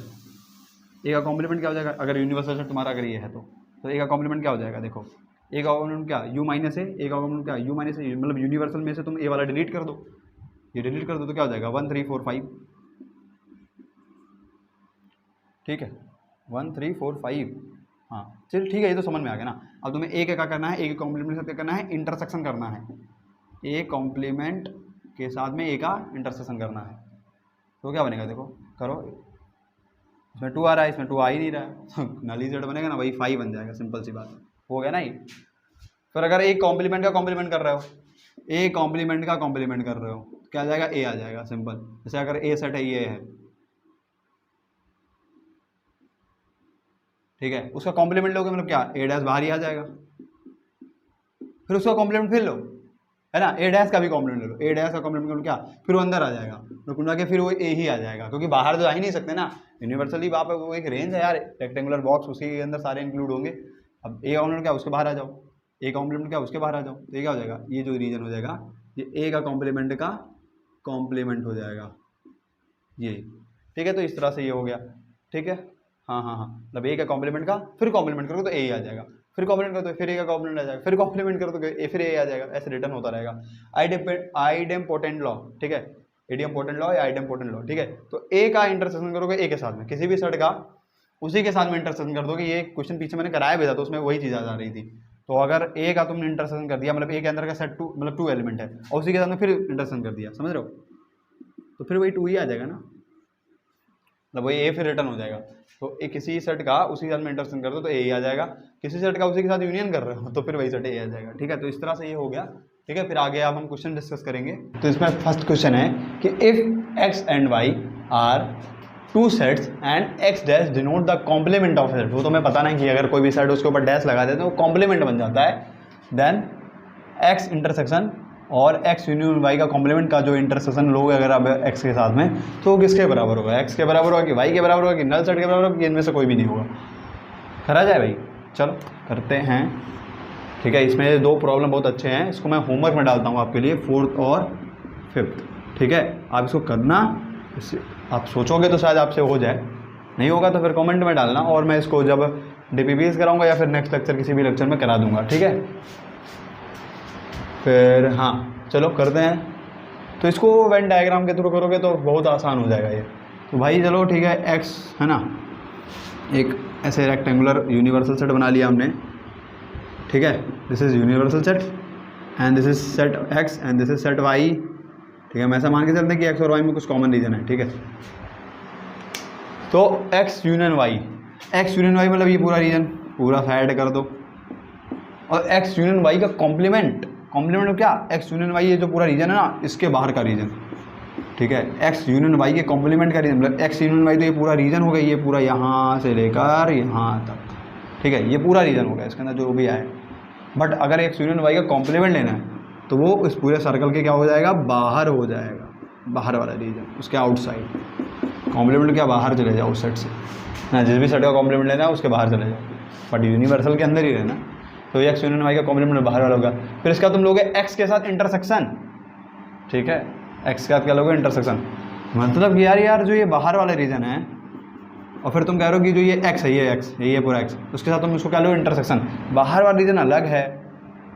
ए का कॉम्प्लीमेंट क्या हो जाएगा, अगर यूनिवर्सल सेट तुम्हारा अगर ये है तो ए का कॉम्प्लीमेंट क्या हो जाएगा, देखो ए का कॉम्प्लीमेंट क्या, यू माइनस ए का कॉम्प्लीमेंट क्या, यू माइनस ए, मतलब यूनिवर्सल में से तुम ए वाला डिलीट कर दो, ये डिलीट कर दो तो क्या हो जाएगा 1 3 4 5, ठीक है 1 3 4 5। हाँ चल ठीक है, ये तो समझ में आ गया ना। अब तुम्हें ए का क्या करना है, ए के कॉम्प्लीमेंट के साथ क्या करना है, इंटरसेक्शन करना है, ए कॉम्प्लीमेंट के साथ में ए का इंटरसेक्शन करना है, तो क्या बनेगा, देखो करो, इसमें 2 आ रहा है, इसमें 2 आ ही नहीं रहा है नली सेट बनेगा ना, वही 5 बन जाएगा, सिंपल सी बात हो गया ना ये। फिर अगर एक कॉम्प्लीमेंट का कॉम्प्लीमेंट कर रहे हो, ए कॉम्प्लीमेंट का कॉम्प्लीमेंट कर रहे हो, क्या आ जाएगा, ए आ जाएगा सिंपल। जैसे अगर ए सेट है, ये है, ठीक है, उसका कॉम्प्लीमेंट लोगे मतलब क्या, ए डैश बाहर ही आ जाएगा, फिर उसका कॉम्प्लीमेंट फिर लो, है ना, ए डैश का भी कॉम्प्लीमेंट ले लो, ए डैश का कॉम्प्लीमेंट मतलब क्या, फिर वो अंदर आ जाएगा, तो कुंडा के फिर वो ए ही आ जाएगा, क्योंकि बाहर तो आ ही नहीं सकते ना, यूनिवर्सली वहाँ पे वो एक रेंज है यार, रेक्टेंगुलर बॉक्स, उसी के अंदर सारे इंक्लूड होंगे। अब ए कॉम्प्लीमेंट क्या, उसके बाहर आ जाओ, ए कॉम्प्लीमेंट क्या, उसके बाहर आ जाओ, तो ये क्या हो जाएगा, ये जो रीजन हो जाएगा, ये ए का कॉम्प्लीमेंट का कॉम्प्लीमेंट हो जाएगा ये, ठीक है। तो इस तरह से ये हो गया, ठीक है। हाँ हाँ हाँ, मतलब ए का कॉम्प्लीमेंट का फिर कॉम्प्लीमेंट करो तो ए ही आ जाएगा, फिर कॉम्प्लीमेंट करो तो फिर ए का कॉम्प्लीमेंट आ जाएगा, फिर कॉम्प्लीमेंट करो तो ए फिर ए आ जाएगा, ऐसे रिटर्न होता रहेगा। आइडेम्पोटेंट लॉ, ठीक है, आइडेम्पोटेंट लॉ या आइडेम्पोटेंट लॉ, ठीक है। तो ए का इंटरसेक्शन करोगे ए के साथ में, किसी भी सेट का उसी के साथ में इंटरसेक्शन कर दोगे। ये क्वेश्चन पीछे मैंने कराया भी था, तो उसमें वही चीज़ आ रही थी। तो अगर ए का तुमने इंटरसेक्शन कर दिया, मतलब ए के अंदर का सेट 2 मतलब 2 एलिमेंट है, और उसी के साथ में फिर इंटरसेक्शन कर दिया, समझ रहे हो, तो फिर वही 2 ही आ जाएगा ना, मतलब वही ए फिर रिटर्न हो जाएगा। तो एक किसी सेट का उसी के साथ में इंटरसेक्शन कर दो तो ए ही आ जाएगा, किसी सेट का उसी के साथ यूनियन कर रहे हो तो फिर वही सेट ए आ जाएगा, ठीक है। तो इस तरह से ये हो गया, ठीक है। फिर आगे अब हम क्वेश्चन डिस्कस करेंगे। तो इसमें फर्स्ट क्वेश्चन है कि if X and Y are 2 sets and X dash denote the complement of set, वो तो मैं पता नहीं कि अगर कोई भी सेट उसके ऊपर डैश लगा देते हैं तो कॉम्प्लीमेंट बन जाता है। देन एक्स इंटरसेक्शन और एक्स यूनियन वाई का कॉम्प्लीमेंट का जो इंटरसेक्शन लोगे अगर आप एक्स के साथ में, तो किसके बराबर होगा, एक्स के बराबर होगा कि वाई के बराबर होगा कि नल सेट के बराबर होगा कि इनमें से कोई भी नहीं होगा। करा जाए भाई, चलो करते हैं, ठीक है। इसमें 2 प्रॉब्लम बहुत अच्छे हैं, इसको मैं होमवर्क में डालता हूँ आपके लिए 4th और 5th, ठीक है। आप इसको करना, इससे आप सोचोगे तो शायद आपसे हो जाए, नहीं होगा तो फिर कमेंट में डालना, और मैं इसको जब DPPS कराऊंगा या फिर नेक्स्ट लेक्चर किसी भी लेक्चर में करा दूंगा, ठीक है। फिर हाँ चलो करते हैं। तो इसको वेन डायग्राम के थ्रू करोगे तो बहुत आसान हो जाएगा ये। तो भाई चलो ठीक है, एक्स है ना, एक ऐसे रेक्टेंगुलर यूनिवर्सल सेट बना लिया हमने, ठीक है। This is universal set and this is set X and this is set Y, ठीक है। हम ऐसा मान के चलते हैं कि एक्स और वाई में कुछ कॉमन रीजन है, ठीक है। तो X union Y, X union Y मतलब ये पूरा रीजन पूरा ऐड कर दो, और एक्स यूनियन वाई का कॉम्प्लीमेंट, कॉम्प्लीमेंट क्या, एक्स यूनियन वाई ये जो पूरा रीजन है ना, इसके बाहर का रीजन, ठीक है। एक्स यूनियन वाई के कॉम्प्लीमेंट का रीजन मतलब एक्स यूनियन वाई, तो ये पूरा रीजन हो गया, ये पूरा यहाँ से लेकर यहाँ तक, ठीक है, ये पूरा रीजन हो गया, इसके अंदर जो भी आए। बट अगर एक्स यूनियन वाई का कॉम्प्लीमेंट लेना है तो वो इस पूरे सर्कल के क्या हो जाएगा, बाहर हो जाएगा, बाहर वाला रीजन, उसके आउटसाइड। कॉम्प्लीमेंट क्या, बाहर चले जाओ उस सेट से ना, जिस भी सेट का कॉम्प्लीमेंट लेना है उसके बाहर चले जाओ, बट यूनिवर्सल के अंदर ही रहना। तो एक्स यूनियन वाई का कॉम्प्लीमेंट बाहर वाला होगा। फिर इसका तुम लोगे एक्स के साथ इंटरसेक्शन, ठीक है, एक्स के साथ क्या लोगे, इंटरसेक्शन। मतलब कि यार जो ये बाहर वाला रीजन है, और फिर तुम कह रहे हो कि जो ये एक्स है, ये एक्स ये पूरा एक्स, उसके साथ तुम उसको क्या लो, इंटरसेक्शन। बाहर वाला रीजन अलग है,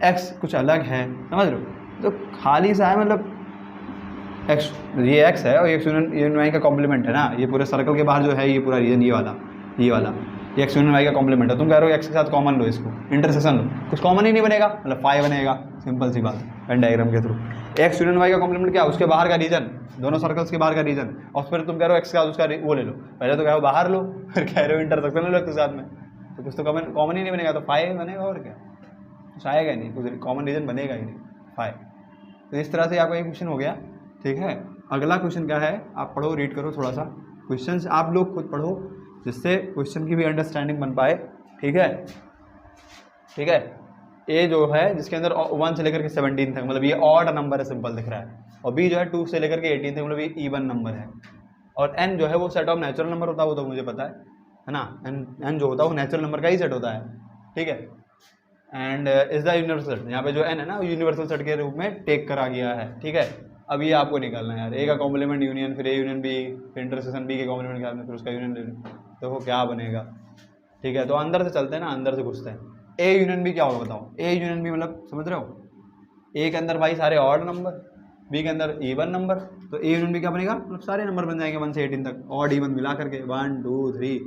एक्स कुछ अलग है, समझ रहे हो। तो खाली सा है, मतलब एक्स, ये एक्स है और एक्स यूनियन वाई का कॉम्प्लीमेंट है ना, ये पूरे सर्कल के बाहर जो है ये पूरा रीजन, ये वाला ये एक्स यूनियन वाई का कॉम्प्लीमेंट है। तुम कह रहे हो एक्स के साथ कॉमन लो, इसको इंटरसेक्शन लो, कुछ कॉमन ही नहीं बनेगा, मतलब फाई बनेगा, सिंपल सी बात, वेन डायग्राम के थ्रू। एक्स यूनियन वाई का कॉम्प्लीमेंट क्या, उसके बाहर का रीजन, दोनों सर्कल्स के बाहर का रीजन, और फिर तुम कह रहे हो एक्स का उसका वो ले लो, पहले तो कह रहे हो बाहर लो, फिर कह रहे हो इंटरसेक्शन ले लो उसके साथ में, तो कुछ तो कॉमन ही नहीं बनेगा, तो फाई बनेगा और क्या, कुछ आएगा नहीं, कुछ कॉमन रीजन बनेगा ही नहीं, फाई। तो इस तरह से आपका ये क्वेश्चन हो गया, ठीक है। अगला क्वेश्चन क्या है, आप पढ़ो, रीड करो थोड़ा सा क्वेश्चन, आप लोग खुद पढ़ो जिससे क्वेश्चन की भी अंडरस्टैंडिंग बन पाए, ठीक है, ठीक है। ए जो है जिसके अंदर 1 से लेकर के 17 तक, मतलब ये ऑड नंबर है, सिंपल दिख रहा है, और बी जो है 2 से लेकर के 18 तक, मतलब ये इवन नंबर है, और एन जो है वो सेट ऑफ नेचुरल नंबर होता है, वो तो मुझे पता है ना, एन जो होता है वो नेचुरल नंबर का ही सेट होता है, ठीक है। And is the universal set, यहाँ पे जो एन है ना वो यूनिवर्सल सेट के रूप में टेक करा गया है, ठीक है। अब ये आपको निकालना है यार, ए का कॉम्प्लीमेंट यूनियन, फिर ए यूनियन बी, फिर इंटरसेक्शन बी के कॉम्प्लीमेंट के साथ में फिर उसका यूनियन, देखो क्या बनेगा, ठीक है। तो अंदर से चलते हैं ना, अंदर से घुसते हैं। ए यूनियन बी क्या होगा बताओ, ए यूनियन बी मतलब समझ रहे हो, ए के अंदर भाई सारे ऑड नंबर, बी के अंदर इवन नंबर, तो ए यूनियन बी क्या बनेगा, मतलब सारे नंबर बन जाएंगे 1 से 18 तक, ऑड इवन मिला करके 1 2 3,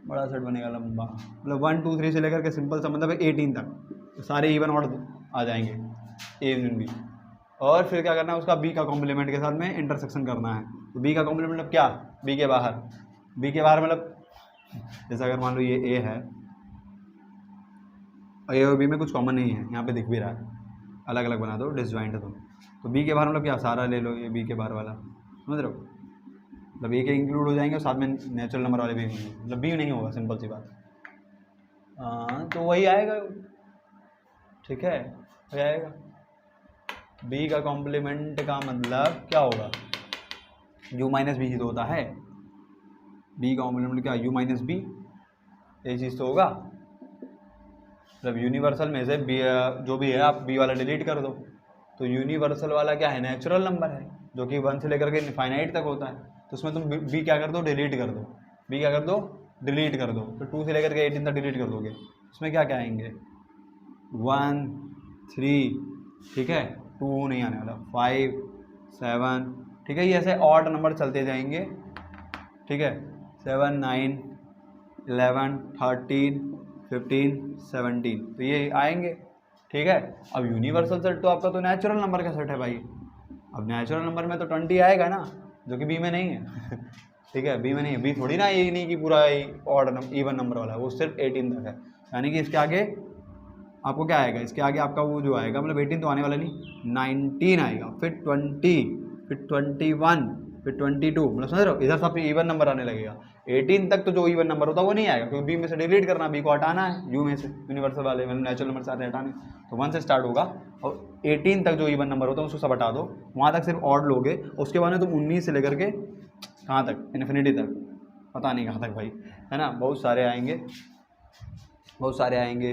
बड़ा सेट बनेगा लंबा, मतलब 1 2 3 से लेकर के सिंपल सा मतलब 18 तक, तो सारे इवन ऑड आ जाएंगे ए यूनियन बी। और फिर क्या करना है, उसका बी का कॉम्प्लीमेंट के साथ में इंटरसेक्शन करना है। तो बी का कॉम्प्लीमेंट मतलब क्या, बी के बाहर, बी के बाहर मतलब जैसे अगर मान लो ये ए है और ए और बी में कुछ कॉमन नहीं है, यहाँ पे दिख भी रहा है, अलग अलग बना दो, डिसजॉइंट है तो बी के बाहर मतलब क्या, सारा ले लो, ये बी के बाहर वाला, समझ रहे हो, मतलब ए के इंक्लूड हो जाएंगे और साथ में नेचुरल नंबर वाले भी इंक्लूड, मतलब बी नहीं होगा, सिंपल सी बात। तो वही आएगा, ठीक है, वही आएगा। बी का कॉम्प्लीमेंट का मतलब क्या होगा, यू माइनस बी ही तो होता है, बी का कॉम्प्लीमेंट क्या, यू माइनस बी, ये चीज़ तो होगा, मतलब यूनिवर्सल में से बी जो भी है आप बी वाला डिलीट कर दो, तो यूनिवर्सल वाला क्या है, नेचुरल नंबर है, जो कि 1 से लेकर के इनफाइनाइट तक होता है, तो उसमें तुम बी क्या कर दो, डिलीट कर दो, बी क्या कर दो, डिलीट कर दो, फिर 2 से लेकर के 18 तक डिलीट कर दोगे, उसमें क्या क्या आएंगे, 1 3, ठीक है, 2 नहीं आने वाला, 5 7, ठीक है, ये ऐसे ऑड नंबर चलते जाएंगे, ठीक है, 7 9 11 13 15 17, तो ये आएंगे, ठीक है। अब यूनिवर्सल सेट तो आपका तो नेचुरल नंबर का सेट है भाई, अब नेचुरल नंबर में तो 20 आएगा ना, जो कि बी में नहीं है ठीक है, बी में नहीं है, बी थोड़ी ना, ये नहीं कि पूरा ऑड इवन नंबर वाला है, वो सिर्फ 18 तक है, यानी कि इसके आगे आपको क्या आएगा, इसके आगे आपका वो जो आएगा, मतलब 18 तो आने वाला नहीं, 19 आएगा, फिर 20, फिर 21, फिर 22, मतलब समझ रहे हो, इधर सब इवन नंबर आने लगेगा। 18 तक तो जो इवन नंबर होता है वो नहीं आएगा, क्योंकि बी में से डिलीट करना, बी को हटाना है, यू में से यूनिवर्सल वाले मतलब नेचुरल नंबर सारे हटाने, तो 1 से स्टार्ट होगा, और 18 तक जो इवन नंबर होता है उसको सब हटा दो, वहाँ तक सिर्फ ऑड लोगे, उसके बाद में तुम 19 से लेकर के कहाँ तक, इन्फिनिटी तक, पता नहीं कहाँ तक भाई, है ना, बहुत सारे आएंगे, बहुत सारे आएंगे,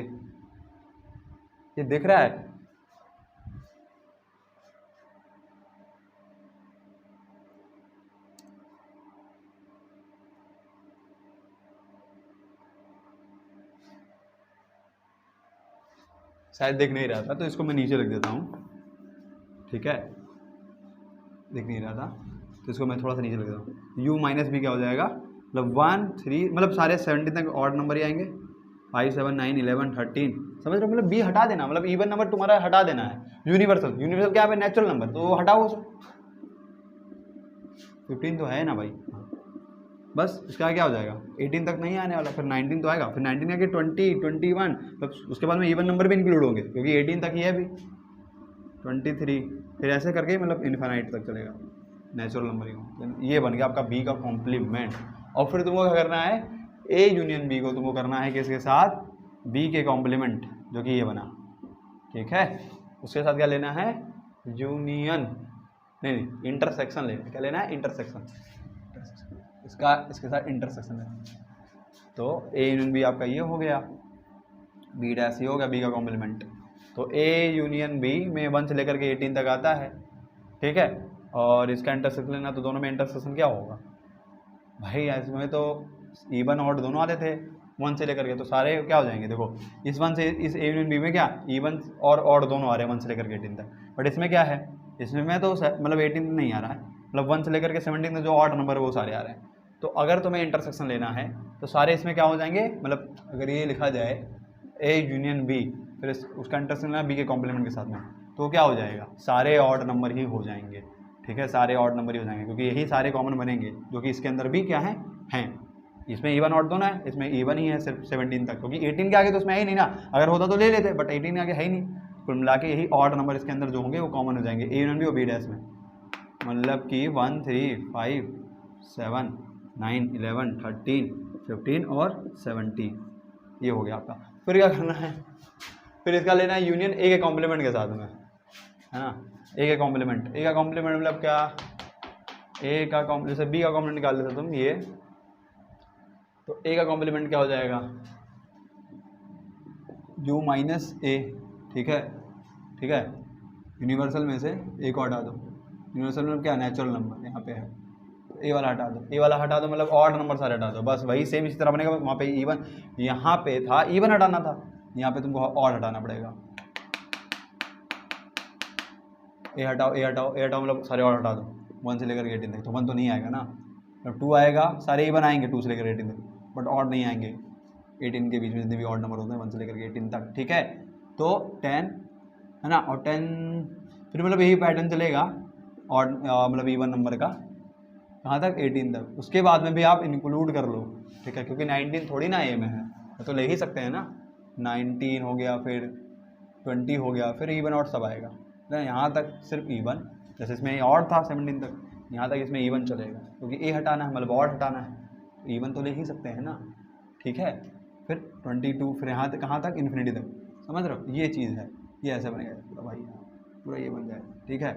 ये दिख रहा है, शायद दिख नहीं रहा था तो इसको मैं नीचे लिख देता हूँ, ठीक है, दिख नहीं रहा था तो इसको मैं थोड़ा सा नीचे लिख देता हूँ। u माइनस बी क्या हो जाएगा, मतलब 1 3 मतलब सारे 70 तक ऑड नंबर ही आएंगे, 5 7 9 11 13, समझ रहे हो, मतलब बी हटा देना, मतलब इवन नंबर तुम्हारा हटा देना है। यूनिवर्सल, यूनिवर्सल क्या है, नेचुरल नंबर, तो हटाओ उसे, 15 तो है ना भाई, बस इसका क्या हो जाएगा, 18 तक नहीं आने वाला, फिर 19 तो आएगा, फिर 19 आके 20 21, तो उसके बाद में इवन नंबर भी इंक्लूड होंगे क्योंकि 18 तक ही है अभी, 23, फिर ऐसे करके मतलब इन्फिनाइट तक चलेगा नेचुरल नंबरिंग। ये बन गया आपका बी का कॉम्प्लीमेंट। और फिर तुमको क्या करना है, ए यूनियन बी को तुमको करना है किसके साथ, बी के कॉम्प्लीमेंट, जो कि ये बना, ठीक है, उसके साथ क्या लेना है, यूनियन, नहीं इंटरसेक्शन लेना, क्या लेना है, इंटरसेक्शन, इसका इसके साथ इंटरसेक्शन लेना। तो ए यूनियन बी आपका ये हो गया, बी डैश ये हो गया बी का कॉम्प्लीमेंट। तो ए यूनियन बी में 1 से लेकर के 18 तक आता है, ठीक है, और इसका इंटरसेक्शन लेना, तो दोनों में इंटरसेक्शन क्या होगा भाई, इसमें तो इवन ऑड दोनों आते थे 1 से लेकर के, तो सारे क्या हो जाएंगे, देखो इस 1 से इस ए यूनियन बी में क्या इवन और ऑड दोनों आ रहे हैं 1 से लेकर के 18 तक, बट इसमें क्या है, इसमें तो मतलब 18 नहीं आ रहा है, मतलब 1 से लेकर के 17 तक जो ऑड नंबर है वो सारे आ रहे हैं। तो अगर तुम्हें इंटरसेक्शन लेना है तो सारे इसमें क्या हो जाएंगे, मतलब अगर ये लिखा जाए ए यूनियन बी, फिर उसका इंटरसेक्शन लेना बी के कॉम्प्लीमेंट के साथ में, तो क्या हो जाएगा, सारे ऑड नंबर ही हो जाएंगे, ठीक है, सारे ऑड नंबर ही हो जाएंगे क्योंकि यही सारे कॉमन बनेंगे, जो कि इसके अंदर भी क्या है, हैं, इसमें इवन ऑड दोनों है, इसमें इवन ही है सिर्फ 17 तक, क्योंकि 18 के आगे तो उसमें है ही नहीं ना, अगर होता तो ले लेते, बट 18 के आगे है ही नहीं, कुल मिला के यही ऑड नंबर इसके अंदर जो होंगे वो कॉमन हो जाएंगे ए यूनियन बी और बी डैश में, मतलब कि 1 3 5 7 9 11 13 15 और 17, ये हो गया आपका। फिर क्या करना है, फिर इसका लेना है यूनियन ए के कॉम्प्लीमेंट के साथ में, है ना, ए का कॉम्प्लीमेंट, ए का कॉम्प्लीमेंट मतलब क्या, ए का जैसे बी का कॉम्प्लीमेंट निकाल लेते तुम ये, तो ए का कॉम्प्लीमेंट क्या हो जाएगा, u माइनस ए, ठीक है, ठीक है, यूनिवर्सल में से ए को हटा दो, यूनिवर्सल में क्या नेचुरल नंबर यहाँ पे है, तो ए वाला हटा दो, ए वाला हटा दो, मतलब ऑड नंबर सारे हटा दो, बस वही सेम इसी तरह बनेगा, वहाँ पे इवन, यहाँ पे था इवन हटाना था, यहाँ पे तुमको ऑड हटाना पड़ेगा, ए हटाओ ए हटाओ ए हटाओ, मतलब सारे और हटा दो 1 से लेकर 18 तक, तो 1 तो नहीं आएगा ना, जब 2 आएगा सारे इवन आएंगे 2 से लेकर 18 तक, बट ऑड नहीं आएंगे 18 के बीच में जितने भी ऑड नंबर होते हैं 1 से लेकर 18 तक, ठीक है, तो 10 है ना, और 10 फिर मतलब यही पैटर्न चलेगा ऑड मतलब इवन नंबर का कहाँ तक, 18 तक, उसके बाद में भी आप इंक्लूड कर लो, ठीक है, क्योंकि 19 थोड़ी ना ए में है, तो ले ही सकते हैं ना, 19 हो गया, फिर 20 हो गया, फिर इवन ऑड सब आएगा ना, यहाँ तक सिर्फ इवन, जैसे इसमें ऑड था 17 तक, यहाँ तक इसमें इवन चलेगा, क्योंकि ए हटाना है मतलब ऑड हटाना है, तो इवन तो ले ही सकते हैं ना, ठीक है, फिर 22, फिर यहाँ तक कहाँ तक, इन्फिनिटी तक, समझ रहे हो, ये चीज़ है, ये ऐसे बनेगा पूरा भाई, पूरा ये बन जाएगा, ठीक है,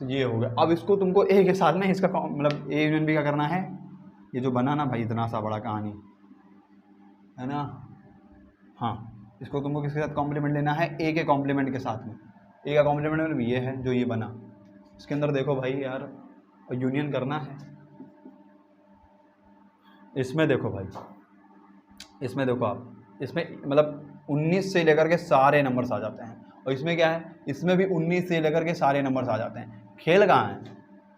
तो ये हो गया। अब इसको तुमको ए के साथ में इसका मतलब ए यूनियन बी का करना है, ये जो बना ना भाई इतना सा बड़ा कहानी है ना, हाँ, इसको तुमको किसके साथ कॉम्प्लीमेंट लेना है, ए के कॉम्प्लीमेंट के साथ में, ए का कॉम्प्लीमेंट मतलब ये है जो ये बना, इसके अंदर देखो भाई यार यूनियन करना है, इसमें देखो भाई, इसमें देखो आप, इसमें मतलब 19 से लेकर के सारे नंबर्स आ जाते हैं, और इसमें क्या है, इसमें भी 19 से लेकर के सारे नंबर्स आ जाते हैं, खेल कहाँ है,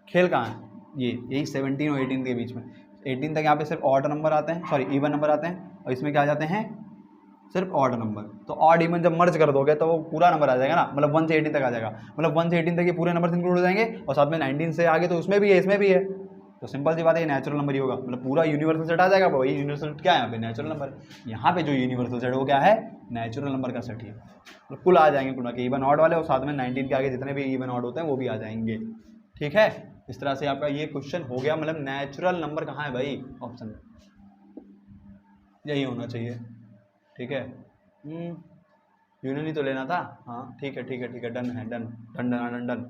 खेल कहाँ है, ये यही 17 और 18 के बीच में, 18 तक यहाँ पे सिर्फ ऑड नंबर आते हैं, सॉरी इवन नंबर आते हैं, और इसमें क्या आ जाते हैं सिर्फ ऑड नंबर, तो ऑड इवन जब मर्ज कर दोगे तो वो पूरा नंबर आ जाएगा ना, मतलब 1 से 18 तक आ जाएगा, मतलब 1 से 18 तक ये पूरे नंबर इंक्लूड हो जाएंगे, और साथ में 19 से आगे तो उसमें भी है इसमें भी है, तो सिंपल सी बात है ये नेचुरल नंबर ही होगा, मतलब पूरा यूनिवर्सल सेट आ जाएगा, वही यूनिवर्सल क्या है यहाँ पे नेचुरल नंबर, यहाँ पे जो यूनिवर्सल सेट है वो क्या है नेचुरल नंबर का सेट ही है, मतलब कुल आ जाएंगे कुल के इवन ऑड वाले, और साथ में 19 के आगे जितने भी इवन ऑड होते हैं वो भी आ जाएंगे, ठीक है। इस तरह से आपका ये क्वेश्चन हो गया, मतलब नेचुरल नंबर कहाँ है भाई, ऑप्शन में यही होना चाहिए, ठीक है। यूनियन ही तो लेना था, हाँ ठीक है ठीक है ठीक है, डन है, done done done done done,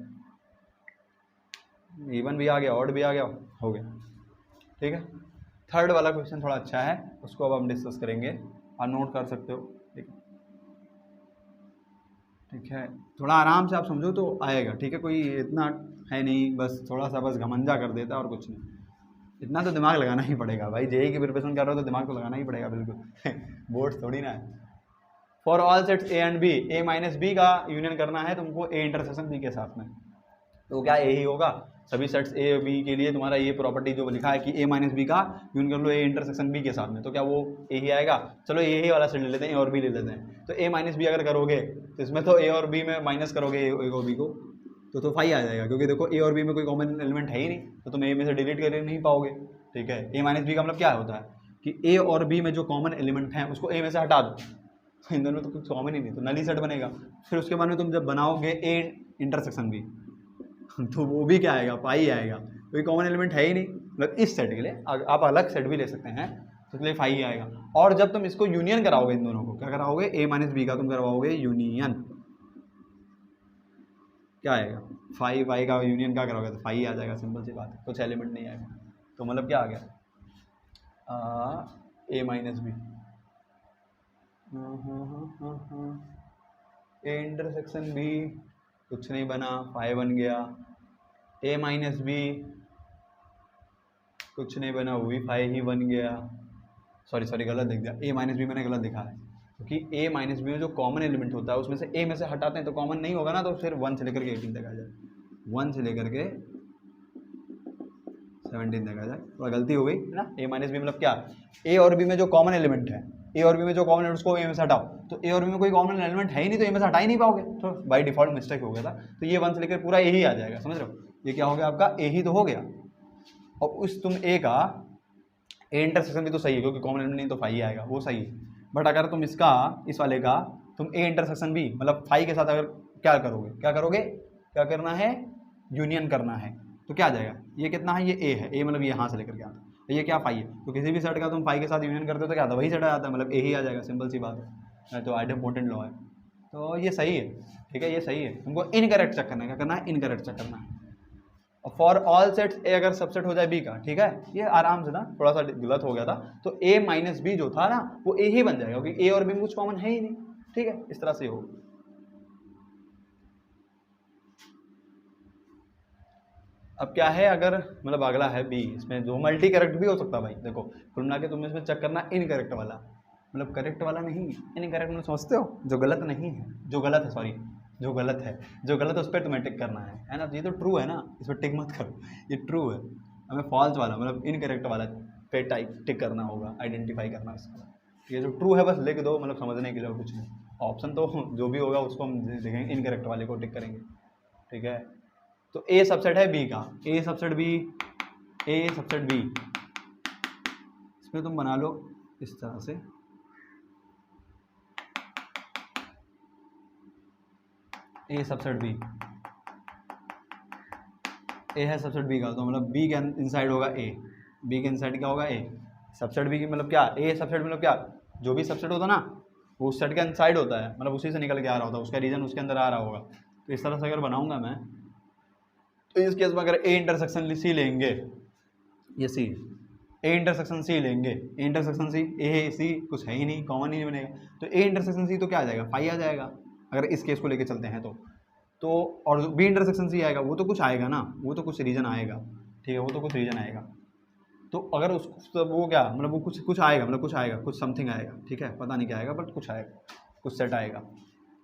even भी आ गया ऑड भी आ गया, हो गया, ठीक है। थर्ड वाला क्वेश्चन थोड़ा अच्छा है, उसको अब हम डिस्कस करेंगे, आप नोट कर सकते हो, ठीक है ठीक है, थोड़ा आराम से आप समझो तो आएगा, ठीक है, कोई इतना है नहीं, बस थोड़ा सा बस घमंडा कर देता और कुछ नहीं, इतना तो दिमाग लगाना ही पड़ेगा भाई, जेई की प्रिपरेशन कर रहे हो तो दिमाग तो लगाना ही पड़ेगा बिल्कुल बोर्ड थोड़ी ना है, for all sets A and B, A minus B का यूनियन करना है तुमको ए इंटरसेक्शन बी के साथ में, तो क्या ए ही होगा। सभी सेट्स ए बी के लिए तुम्हारा ये प्रॉपर्टी जो लिखा है कि ए माइनस बी का यूनियन कर लो ए इंटरसेक्शन बी के साथ में, तो क्या वो ए ही आएगा। चलो ए ही वाला सेट ले लेते हैं, ए और बी ले लेते हैं। तो ए माइनस बी अगर करोगे तो इसमें तो ए और बी में माइनस करोगे ए और बी को तो फाई आ जाएगा, क्योंकि देखो ए और बी में कोई कॉमन एलिमेंट है ही नहीं, तो तुम ए में से डिलीट कर नहीं पाओगे। ठीक है, ए माइनस बी का मतलब क्या होता है कि ए और बी में जो कॉमन एलिमेंट है उसको ए में से हटा दो, इन दोनों में तो कुछ कॉमन ही नहीं, तो नली सेट बनेगा। फिर उसके बाद में तुम जब बनाओगे ए इंटरसेक्शन बी तो वो भी क्या आएगा, पाई आएगा, कोई कॉमन एलिमेंट है ही नहीं। मतलब इस सेट के लिए आप अलग सेट भी ले सकते हैं, तो इसलिए फाई ही आएगा। और जब तुम इसको यूनियन कराओगे, इन दोनों को क्या कराओगे, ए माइनस बी का तुम करवाओगे यूनियन, क्या आएगा, फाई वाई का यूनियन क्या करोगे तो फाई आ जाएगा, सिंपल सी बात है, कुछ एलिमेंट नहीं आएगा। तो मतलब क्या आ गया, A minus B, A intersection B कुछ नहीं बना, फाई बन गया। ए माइनस बी कुछ नहीं बना, वो भी फाई ही बन गया। सॉरी गलत लिख दिया, ए माइनस बी मैंने गलत लिखा है, क्योंकि ए माइनस बी में जो कॉमन एलिमेंट होता है उसमें से ए में से हटाते हैं तो कॉमन नहीं होगा ना, तो फिर 1 से लेकर के 18 तक आ जाए, 1 से लेकर के 17 तक आ जाए। थोड़ा गलती हो गई है ना। ए माइनस बी मतलब क्या, ए और बी में जो कॉमन एलिमेंट है, ए और बी में जो कॉमन एलिमेंट उसको ए में से हटाओ, तो ए और बी में कोई कॉमन एलिमेंट है ही नहीं, तो ए में से हटा ही नहीं पाओगे, तो बाई डिफॉल्ट मिस्टेक हो गया था। तो ये 1 से लेकर पूरा ए ही आ जाएगा, समझ रहे हो, ये क्या हो गया आपका ए ही तो हो गया। और उस तुम ए का ए इंटरसेक्शन भी तो सही है, क्योंकि कॉमन एलिमेंट नहीं तो फाई आएगा, वो सही है। बट अगर तुम इसका इस वाले का तुम ए इंटरसेक्शन बी मतलब फाई के साथ अगर क्या करोगे, क्या करना है, यूनियन करना है, तो क्या आ जाएगा, ये कितना है, ये ए है, ए मतलब ये यहाँ से लेकर के आता है, ये क्या फाई है, तो किसी भी सेट का तुम फाई के साथ यूनियन करते हो तो क्या आता है, वही सेट आ जाता है, मतलब ए ही आ जाएगा, सिंपल सी बात है। तो आइडेम्पोर्टेंट लॉ है, तो ये सही है। ठीक है, ये सही है। तुमको इनकरेक्ट चेक करना है, क्या करना है, इनकरेक्ट चेक करना है। फॉर ऑल सेट्स ए अगर सबसेट हो जाए बी का, ठीक है, ये आराम से ना, थोड़ा सा गलत हो गया था, तो ए माइनस बी जो था ना वो ए ही बन जाएगा, क्योंकि ए और बी में कुछ कॉमन है ही नहीं। ठीक है, इस तरह से हो। अब क्या है, अगर मतलब अगला है बी, इसमें जो मल्टी करेक्ट भी हो सकता है भाई। देखो कुल मिला के तुम्हें इसमें चेक करना इनकरेक्ट वाला, मतलब करेक्ट वाला नहीं, इनकरेक्ट में समझते हो, जो गलत नहीं है, जो गलत है, सॉरी जो गलत है उस पर तुम्हें टिक करना है ना। ये तो ट्रू है ना, इस पर टिक मत करो, ये ट्रू है, हमें फॉल्स वाला मतलब इनकरेक्ट वाला पे टिक करना होगा, आइडेंटिफाई करना इसका। ये जो ट्रू है बस लिख दो, मतलब समझने के लिए कुछ नहीं, ऑप्शन तो जो भी होगा उसको हम देखेंगे, इनकरेक्ट वाले को टिक करेंगे। ठीक है, तो ए सबसेट है बी का, ए सबसेट बी, इसमें तुम बना लो इस तरह से, ए सबसेट बी, ए है सबसेट बी का, तो मतलब बी के इनसाइड होगा ए, बी के इनसाइड क्या होगा ए, सबसेट बी की मतलब क्या, ए सबसेट मतलब क्या, जो भी सबसेट होता ना वो उस सेट के इनसाइड होता है, मतलब उसी से निकल के आ रहा होता है, उसका रीजन उसके अंदर आ रहा होगा। तो इस तरह से अगर बनाऊंगा मैं, तो इस केस में अगर ए इंटरसेक्शन सी लेंगे, ये सी, ए इंटरसेक्शन सी लेंगे, ए इंटरसेक्शन सी, ए सी कुछ है ही नहीं, कॉमन ही नहीं बनेगा, तो ए इंटरसेक्शन सी तो क्या आ जाएगा, फाई आ जाएगा, अगर इस केस को लेके चलते हैं तो और बी इंटरसेक्शन सी आएगा, वो तो कुछ आएगा ना, वो तो कुछ रीजन आएगा। ठीक है, वो तो कुछ रीजन आएगा, तो अगर उस वो क्या मतलब वो कुछ आएगा, मतलब कुछ आएगा, कुछ समथिंग आएगा। ठीक है, पता नहीं क्या आएगा बट कुछ आएगा, कुछ सेट आएगा,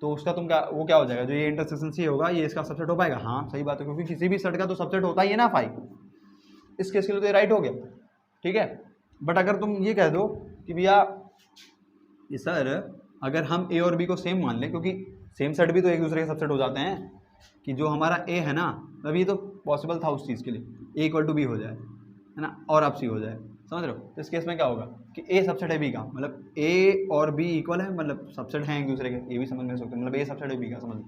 तो उसका तुम क्या वो क्या हो जाएगा, जो ये इंटरसेक्शन सी होगा ये इसका सबसेट हो पाएगा। हाँ सही बात है, क्योंकि किसी भी सेट का तो सबसेट होता ही है ना फाई, इस केस के लिए तो ये राइट हो गया। ठीक है, बट अगर तुम ये कह दो कि भैया सर अगर हम ए और बी को सेम मान लें, क्योंकि सेम सेट भी तो एक दूसरे के सबसेट हो जाते हैं, कि जो हमारा ए है ना, अब ये तो पॉसिबल था उस चीज़ के लिए, ए इक्वल टू बी हो जाए, है ना, और अब सी हो जाए, समझ रहे हो। तो इस केस में क्या होगा कि ए सबसेट है बी का, मतलब ए और बी इक्वल है, मतलब सबसेट हैं एक दूसरे के, ये भी समझ में सकते हैं, मतलब ए सबसेट है बी का, समझ लो।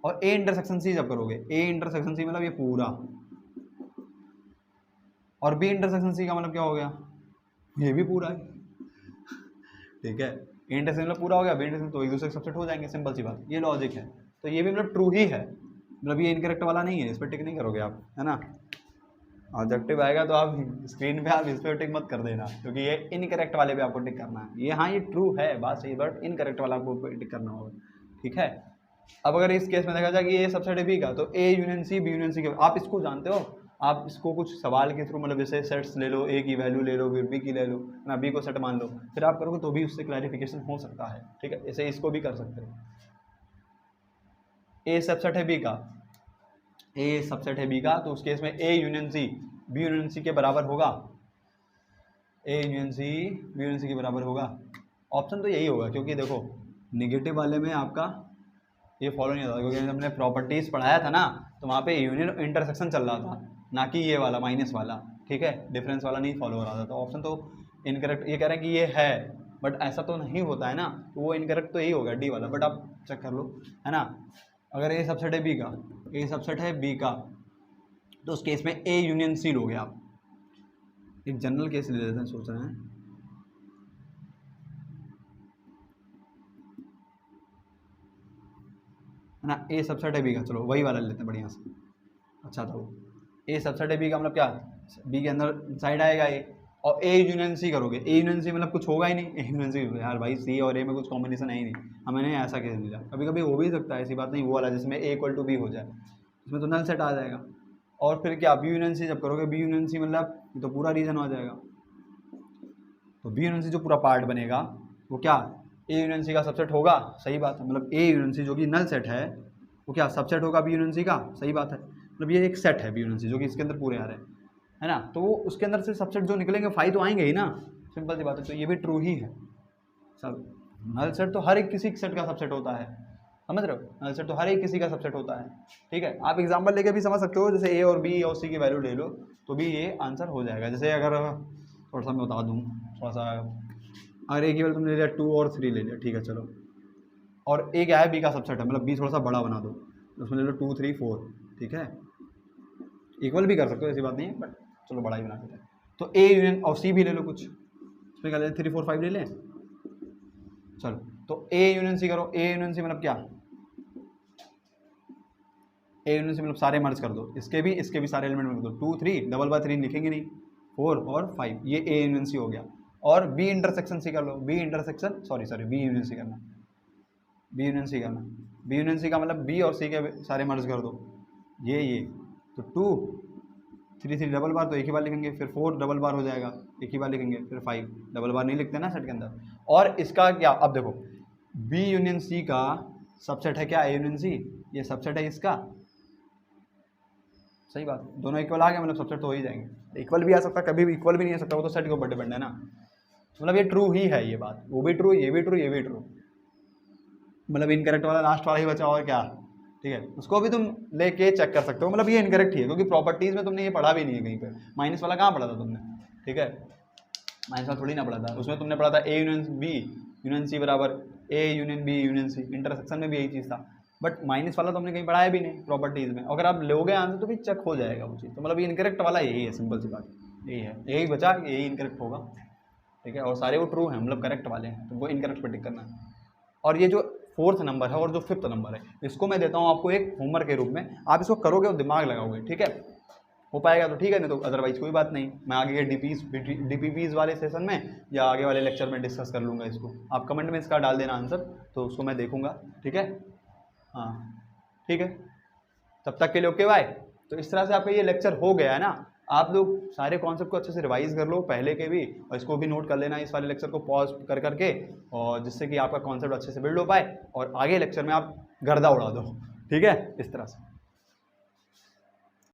और ए इंटरसेक्शन सी जब करोगे, ए इंटरसेक्शन सी मतलब ये पूरा, और बी इंटरसेक्शन सी का मतलब क्या हो गया, ये भी पूरा है। ठीक है, ए इंटरसेक्शन मतलब पूरा हो गया, बी इंटरसेक्शन तो एक दूसरे के सबसेट हो जाएंगे, सिंपल सी बात, ये लॉजिक है। तो ये भी मतलब ट्रू ही है, मतलब ये इनकरेक्ट वाला नहीं है, इस पर टिक नहीं करोगे आप, है ना। ऑब्जेक्टिव आएगा तो आप स्क्रीन पे आप इस पर टिक मत कर देना, क्योंकि ये इनकरेक्ट वाले पे आपको टिक करना है। ये हाँ ये ट्रू है, बात सही, बट इनकरेक्ट वाला आपको टिक करना होगा। ठीक है, अब अगर इस केस में देखा जाए कि ए सबसेट है बी का, तो A union C, B union C, आप इसको जानते हो आप इसको कुछ सवाल के थ्रू मतलब जैसे सेट्स ले लो, ए की वैल्यू ले लो, फिर बी की ले लो ना, बी को सेट मान लो, फिर आप करोगे तो भी उससे क्लैरिफिकेशन हो सकता है। ठीक है, ऐसे इसको भी कर सकते हो। ए सबसेट है बी का, ए सबसेट है बी का, तो उस केस में A union C B union C के बराबर होगा, A union C B union C के बराबर होगा। ऑप्शन तो यही होगा, क्योंकि देखो निगेटिव वाले में आपका ये फॉलो नहीं होता, क्योंकि हमने प्रॉपर्टीज पढ़ाया था ना, तो वहाँ पे यूनियन इंटरसेक्शन चल रहा था, ना कि ये वाला माइनस वाला। ठीक है, डिफरेंस वाला नहीं फॉलो हो रहा था, तो ऑप्शन तो इनकरेक्ट। ये कह रहे हैं कि ये है, बट ऐसा तो नहीं होता है ना, तो वो इनकरेक्ट तो यही होगा डी वाला, बट आप चेक कर लो, है ना। अगर ए सबसेट है बी का, ए सबसेट है बी का, तो उस केस में ए यूनियन सी लोगे आप। एक जनरल केस ले लेते हैं, सोच रहे हैं, है ना। ए सबसेट है बी का, चलो वही वाला ले लेते हैं बढ़िया से। अच्छा, तो ए सबसेट है बी का मतलब क्या, बी के अंदर साइड आएगा ए, और ए यूनियन सी करोगे, ए यूनियन सी मतलब कुछ होगा ही नहीं, ए यूनियन सी यार भाई सी और ए में कुछ कॉम्बिनेशन है ही नहीं, हमने ऐसा केस लिया। कभी कभी हो भी सकता है, ऐसी बात नहीं, वो वाला जिसमें ए इक्वल टू बी हो जाए, इसमें तो नल सेट आ जाएगा। और फिर क्या, बी यूनियन सी जब करोगे, बी यूनियन सी मतलब ये तो पूरा रीजन आ जाएगा, तो बी यूनियन सी जो पूरा पार्ट बनेगा वो क्या, ए यूनियन सी का सबसेट होगा, सही बात है। मतलब ए यूनियन सी जो कि नल सेट है वो क्या सबसेट होगा बी यूनियन सी का, सही बात है। मतलब ये एक सेट है बी यूनियन सी जो कि इसके अंदर पूरे आ रहे हैं, है ना, तो वो उसके अंदर से सबसेट जो निकलेंगे फाई तो आएंगे ही ना, सिंपल सी बात है। तो ये भी ट्रू ही है सब। नल सेट तो हर एक किसी सेट का सबसेट होता है, समझ रहे हो, नल सेट तो हर एक किसी का सबसेट होता है। ठीक है, आप एग्जांपल लेके भी समझ सकते हो, जैसे ए और बी और सी की वैल्यू ले लो तो भी ये आंसर हो जाएगा। जैसे अगर थोड़ा सा मैं बता दूँ, थोड़ा सा, अगर ए की वैल्यू तुमने ले लिया 2 और 3 ले लिया, ठीक है चलो, और ए क्या है बी का सबसेट है, मतलब बी थोड़ा सा बड़ा बना दो, उसमें ले लो 2 3 4, ठीक है, इक्वल भी कर सकते हो, ऐसी बात नहीं है, बट चलो बड़ा ही बना देते हैं। तो ए यूनियन और सी भी ले लो कुछ, इसमें क्या ले 3 4 5 ले लें, चलो, तो ए यूनियन सी करो, ए यूनियन सी मतलब क्या, ए यूनियन सी मतलब सारे मर्ज कर दो, इसके भी सारे एलिमेंट में कर दो, 2 3 डबल बाय 3 लिखेंगे नहीं, 4 और 5, ये ए यूनियन सी हो गया। और बी इंटरसेक्शन सी कर लो, B intersection sorry B union C करना, बी यूनियन सी करना, बी यूनियन सी का मतलब बी और सी के सारे मर्ज कर दो, ये तो 2 3 3 डबल बार तो एक ही बार लिखेंगे, फिर 4 डबल बार हो जाएगा, एक ही बार लिखेंगे, फिर 5 डबल बार नहीं लिखते ना सेट के अंदर। और इसका क्या, अब देखो बी यूनियन सी का सबसेट है क्या, ए यूनियन सी, ये सबसेट है इसका, सही बात, दोनों इक्वल आ गए मतलब सबसेट तो हो ही जाएंगे। इक्वल भी आ सकता, कभी भी इक्वल भी नहीं आ सकता, वो तो सेट के ऊपर डिपेंड है ना। मतलब ये ट्रू ही है ये बात, वो भी ट्रू, ये भी ट्रू, ये भी ट्रू, मतलब इनकरेक्ट वाला लास्ट वाला ही बचा और क्या, ठीक है, उसको भी तुम लेके चेक कर सकते हो। मतलब ये इनकरेक्ट ही है, क्योंकि प्रॉपर्टीज में तुमने ये पढ़ा भी नहीं है कहीं पे, माइनस वाला कहाँ पढ़ा था तुमने, ठीक है, माइनस वाला थोड़ी ना पढ़ा था, उसमें तुमने पढ़ा था A union B union C बराबर A union B union C, intersection में भी यही चीज़ था, बट माइनस वाला तुमने कहीं पढ़ाया भी नहीं प्रॉपर्टीज में। अगर आप लोगे आंसर तो भी चेक हो जाएगा वो चीज़, तो मतलब ये इनकरेक्ट वाला यही है, सिंपल सी बात यही है, यही बचा, यही इनकरेक्ट होगा, ठीक है, और सारे वो ट्रू हैं, मतलब करेक्ट वाले हैं, तो वो इनकरेक्ट पे टिक करना है। और ये जो 4th नंबर है और जो 5th नंबर है, इसको मैं देता हूँ आपको एक होमवर्क के रूप में, आप इसको करोगे और दिमाग लगाओगे, ठीक है, हो पाएगा तो ठीक है, नहीं तो अदरवाइज कोई बात नहीं, मैं आगे डीपीपीज वाले सेशन में या आगे वाले लेक्चर में डिस्कस कर लूँगा इसको। आप कमेंट में इसका डाल देना आंसर, तो उसको मैं देखूँगा, ठीक है, हाँ ठीक है, तब तक के लिए ओके बाय। तो इस तरह से आपका ये लेक्चर हो गया है ना, आप लोग सारे कॉन्सेप्ट को अच्छे से रिवाइज कर लो पहले के भी, और इसको भी नोट कर लेना इस वाले लेक्चर को पॉज कर करके, और जिससे कि आपका कॉन्सेप्ट अच्छे से बिल्ड हो पाए और आगे लेक्चर में आप गर्दा उड़ा दो, ठीक है, इस तरह से।